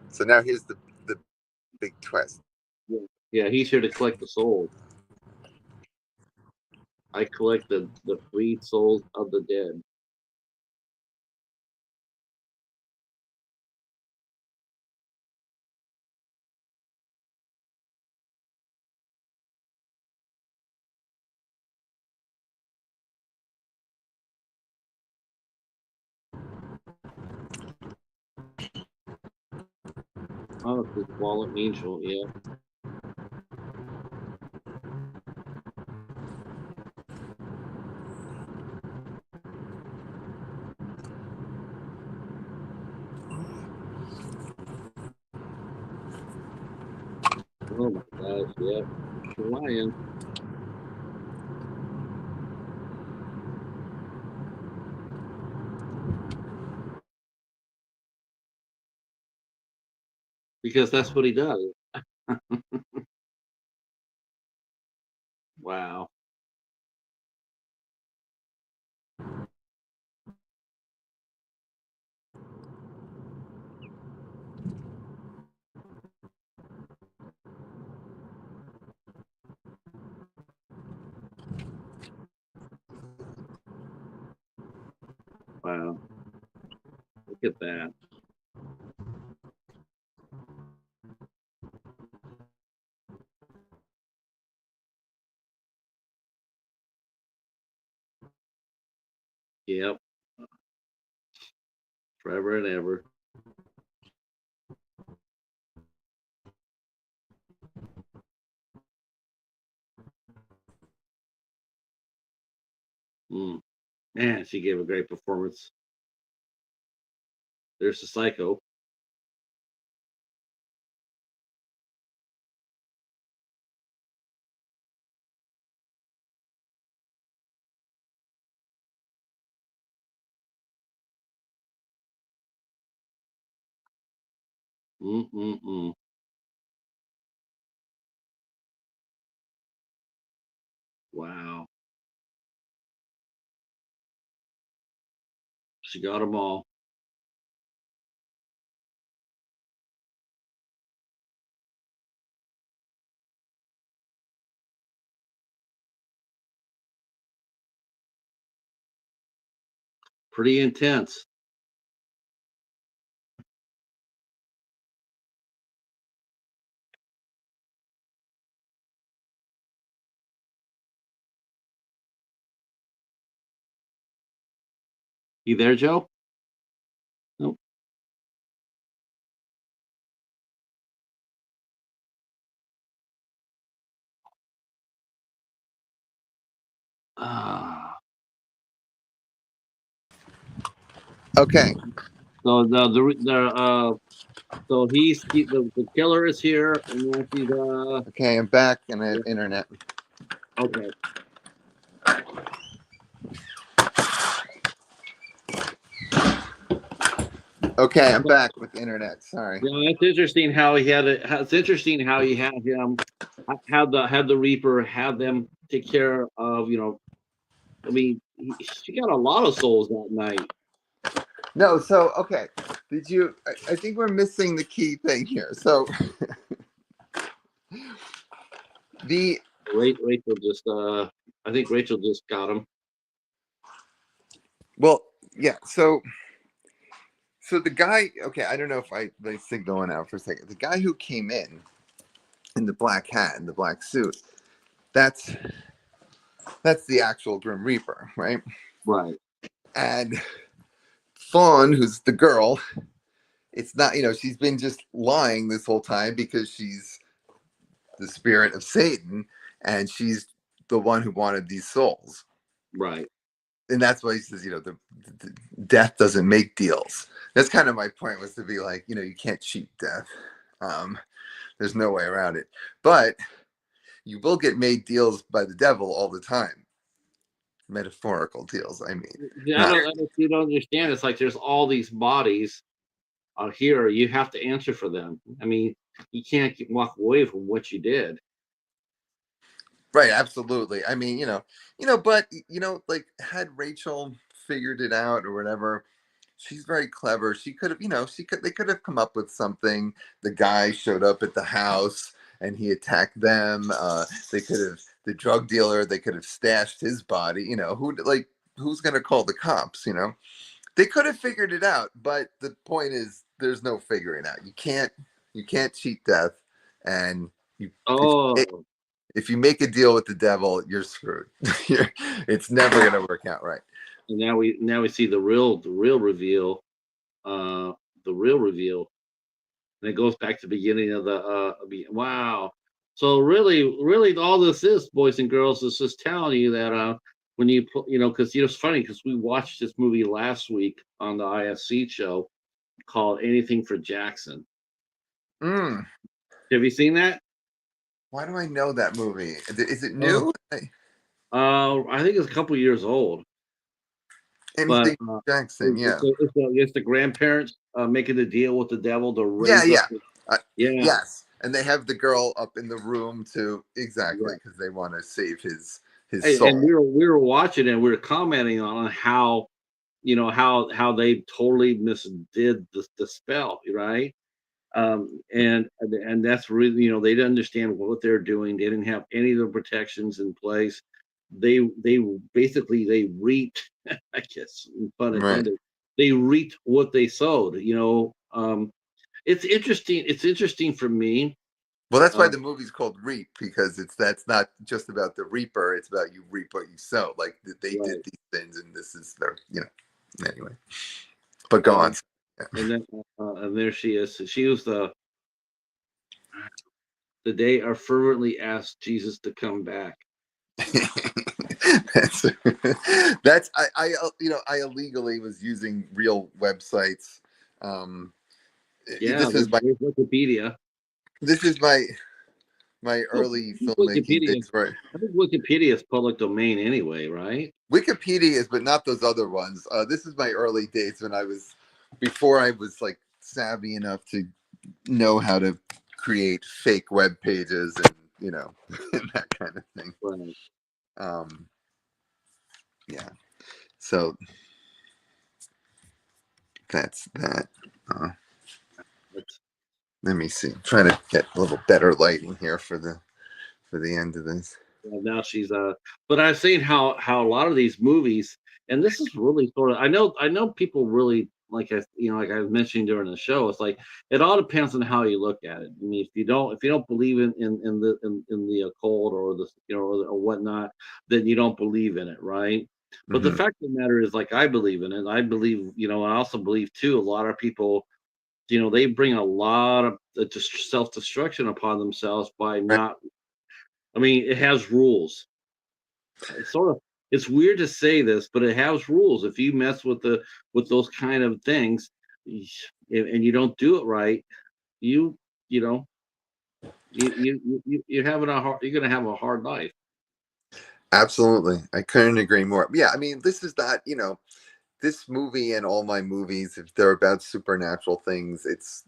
So now here's the big twist. yeah, yeah, he's here to collect the souls. I collect the free souls of the dead. Oh, it's this fallen angel. Yeah. Oh my gosh. Yeah. The lion. Because that's what he does. Wow. Wow. Look at that. Yep. Forever and ever. Mm. Man, she gave a great performance. There's the psycho. Mm-mm-mm. Wow. She got them all. Pretty intense. You there, Joe? Nope. Ah. Okay. So so the killer is here, and Nancy's Okay, I'm back in the yeah, internet. okay. Okay, I'm back with the internet. Sorry. Yeah, it's interesting how he had it. It's interesting how he had him had the Reaper have them take care of. I mean, she got a lot of souls that night. No, so okay. Did you? I think we're missing the key thing here. So the Rachel just I think Rachel just got him. well, yeah. So the guy. Okay, I don't know if I they signaling out for a second. The guy who came in the black hat and the black suit. That's the actual Grim Reaper, right? Right. And Fawn, who's the girl, it's not. She's been just lying this whole time because she's the spirit of Satan, and she's the one who wanted these souls. Right. And that's why he says, the death doesn't make deals. That's kind of my point, was to be like, you can't cheat death. Um, there's no way around it. But you will get made deals by the devil all the time. Metaphorical deals, I mean. Yeah, Not, you don't understand. It's like there's all these bodies here. You have to answer for them. I mean, you can't walk away from what you did. right, absolutely. I mean, but like, had Rachel figured it out or whatever, she's very clever. She could have, they could have come up with something. The guy showed up at the house and he attacked them. They could have, the drug dealer, they could have stashed his body. Who's gonna call the cops? They could have figured it out, but the point is, there's no figuring out. You can't cheat death, and you Oh, if you make a deal with the devil, you're screwed. It's never gonna work out right. and now we see the real reveal. Uh, the real reveal, and it goes back to the beginning of the wow. So really, all this is, boys and girls, is just telling you that when because it's funny because we watched this movie last week on the ISC show called Anything for Jackson. Mm. Have you seen that? Why do I know that movie? Is it Oh, new? I think it's a couple years old, but Anything Jackson? Yeah, it's the grandparents making the deal with the devil to yeah, raise up. yeah. Yeah, Yes, and they have the girl up in the room too, exactly, right. because they want to save his Hey, and soul. we were watching and we were commenting on how how they totally misdid the spell, right? And that's really they didn't understand what they're doing. They didn't have any of the protections in place. they basically they reaped, I guess, pun Right. intended, they reaped what they sowed. It's interesting. It's interesting for me. Well, that's why Uh, the movie's called Reap, because that's not just about the reaper. It's about you reap what you sow. Like they did right. these things, and this is their, anyway. But go on. Um, and then and there she is. She was the day I fervently asked Jesus to come back. that's that's I illegally was using real websites. Um, Yeah, this is my there's Wikipedia. this is my Well, early I think filmmaking days, right? I think Wikipedia is public domain anyway, right? Wikipedia is, but not those other ones. This is my early days when before I was like savvy enough to know how to create fake web pages and and that kind of thing. Right. Um, yeah. So that's that. Uh, That's, Let me see. I'm trying to get a little better lighting here for the end of this. now she's but I've seen how a lot of these movies, and this is really sort of, I know people really like, like I was mentioning during the show, it's like it all depends on how you look at it. I mean, if you don't believe in the occult or the or whatnot, then you don't believe in it, right? But the Hmm. fact of the matter is, like, I believe in it. I believe, I also believe too, a lot of people, they bring a lot of just self-destruction upon themselves by Right. not. I mean, it has rules. It's sort of, it's weird to say this, but it has rules. If you mess with those kind of things, and you don't do it right, you you know you're having a hard, you're gonna have a hard life. Absolutely. I couldn't agree more. Yeah, I mean, this is not, this movie and all my movies, if they're about supernatural things, it's,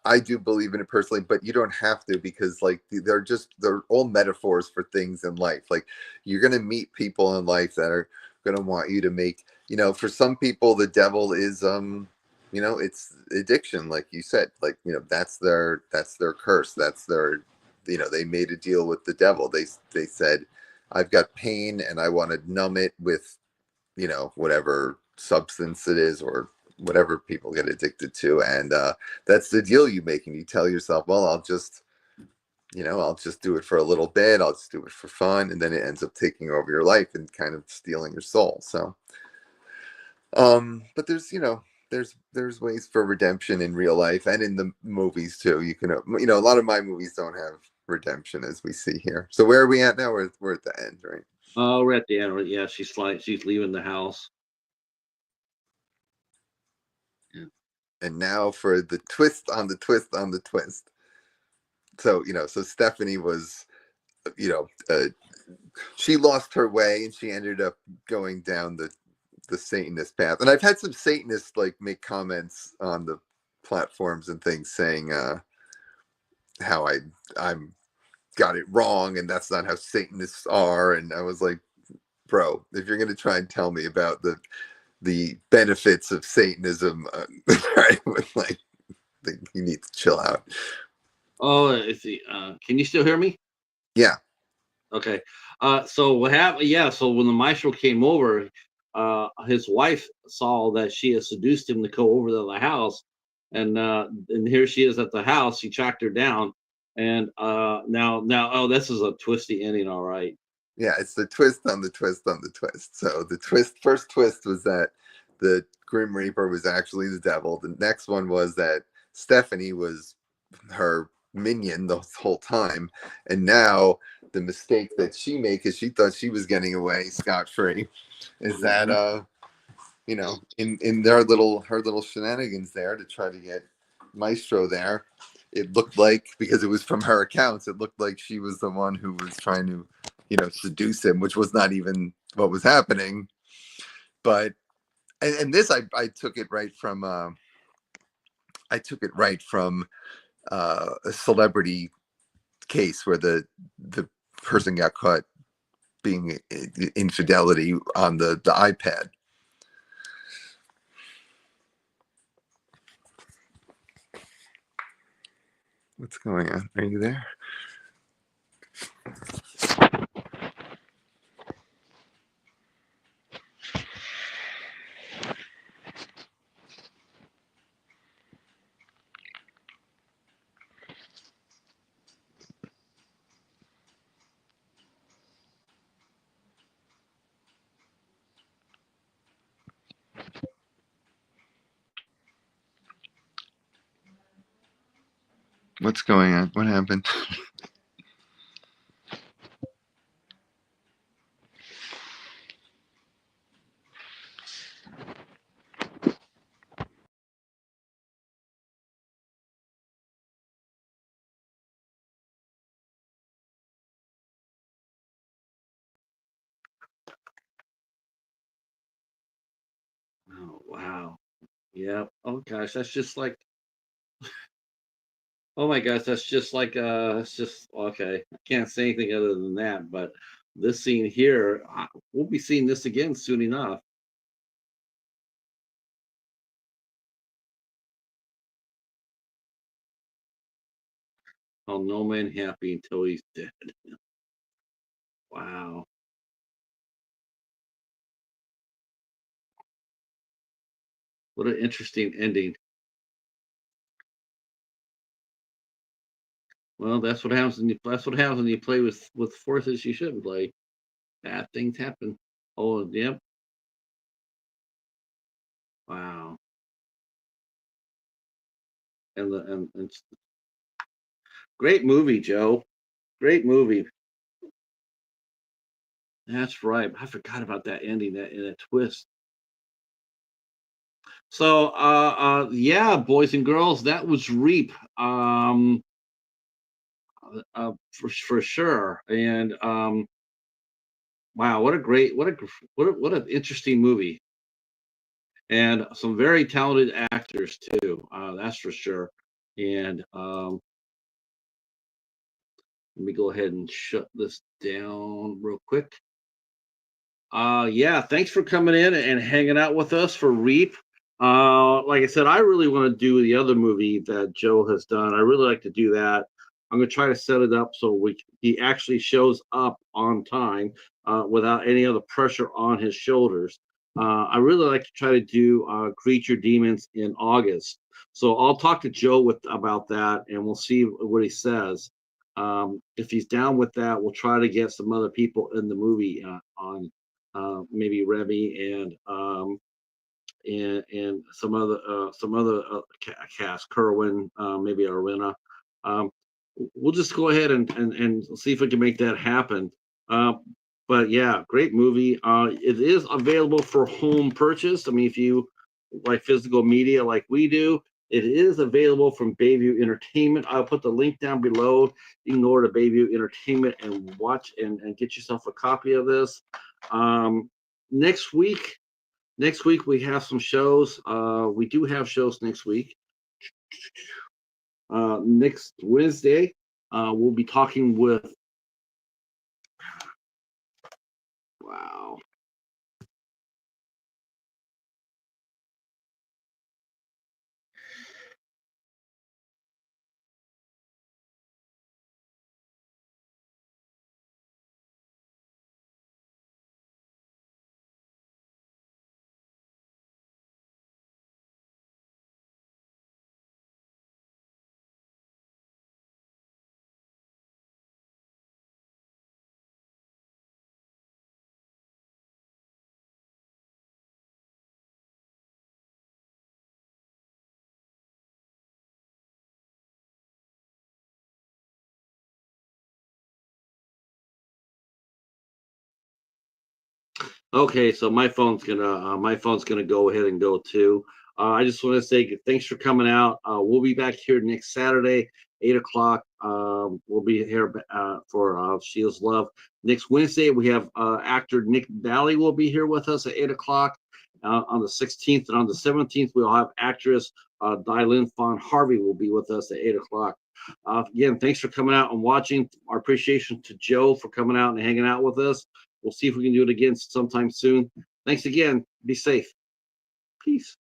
I do believe in it personally, but you don't have to, because like they're all metaphors for things in life. Like you're going to meet people in life that are going to want you to make, for some people, the devil is, it's addiction. Like you said, like, that's their curse. That's their, they made a deal with the devil. They said, I've got pain and I want to numb it with, whatever substance it is or whatever people get addicted to. And that's the deal you make. And you tell yourself, well, I'll just do it for a little bit. I'll just do it for fun. And then it ends up taking over your life and kind of stealing your soul. So, but there's ways for redemption in real life and in the movies too. You can, a lot of my movies don't have redemption, as we see here. So where are we at now? We're at the end, right? Oh, we're at the end. Right? Yeah, she's leaving the house. Yeah. And now for the twist on the twist on the twist. So so Stephanie was, you know uh, she lost her way and she ended up going down the Satanist path. And I've had some Satanists like make comments on the platforms and things saying how I'm got it wrong and that's not how Satanists are. And I was like, bro, if you're going to try and tell me about the benefits of Satanism, right, like, you need to chill out. Oh, let's see. Can you still hear me? Yeah. Okay. So what happened? Yeah. So when the maestro came over, his wife saw that she had seduced him to go over to the house, and here she is at the house. He tracked her down, and now, oh, this is a twisty ending. All right. Yeah, it's the twist on the twist on the twist. So the first twist was that the Grim Reaper was actually the devil. The next one was that Stephanie was her minion the whole time. And now the mistake that she made, because she thought she was getting away scot-free, is that Mhm. in their her little shenanigans there to try to get Maestro there, it looked like, because it was from her accounts, it looked like she was the one who was trying to seduce him, which was not even what was happening. But and this I took it right from a celebrity case where the person got caught being infidelity on the iPad. What's going on? Are you there? What's going on? What happened? Oh wow. Yeah. Oh gosh, that's just like. Oh my gosh, that's just like. It's just okay. I can't say anything other than that. But this scene here, we'll be seeing this again soon enough. Oh, no man happy until he's dead. Wow. What an interesting ending. Well, that's what happens when you play with forces you shouldn't play. Bad things happen. Oh, yep. Wow. And great movie, Joe. Great movie. That's right. I forgot about that ending, that twist. So, yeah, boys and girls, that was Reap. For sure. And wow, what an interesting movie, and some very talented actors too. That's for sure. And let me go ahead and shut this down real quick. Yeah, thanks for coming in and hanging out with us for Reap. Like I said, I really want to do the other movie that Joe has done. I really like to do that. I'm gonna try to set it up so he actually shows up on time without any other pressure on his shoulders. I really like to try to do Creature Demons in August. So I'll talk to Joe about that, and we'll see what he says. If he's down with that, we'll try to get some other people in the movie on maybe Remy and some other cast, Kerwin, maybe Arena. Um, we'll just go ahead and see if we can make that happen. Uh, but yeah, great movie. It is available for home purchase. I mean, if you like physical media like we do, it is available from Bayview Entertainment. I'll put the link down below. You can go over to Bayview Entertainment and watch and get yourself a copy of this. Um, next week, we have some shows. We do have shows next week. Next Wednesday, we'll be talking with. Wow. Okay, so my phone's gonna go ahead and go too. I just want to say thanks for coming out. We'll be back here next Saturday, 8 o'clock. We'll be here for Sheila's Love. Next Wednesday, we have actor Nick Bally will be here with us at 8 o'clock. On the 16th and on the 17th, we'll have actress Dylin Fawn Harvey will be with us at 8 o'clock. Again, thanks for coming out and watching. Our appreciation to Joe for coming out and hanging out with us. We'll see if we can do it again sometime soon. Thanks again. Be safe. Peace.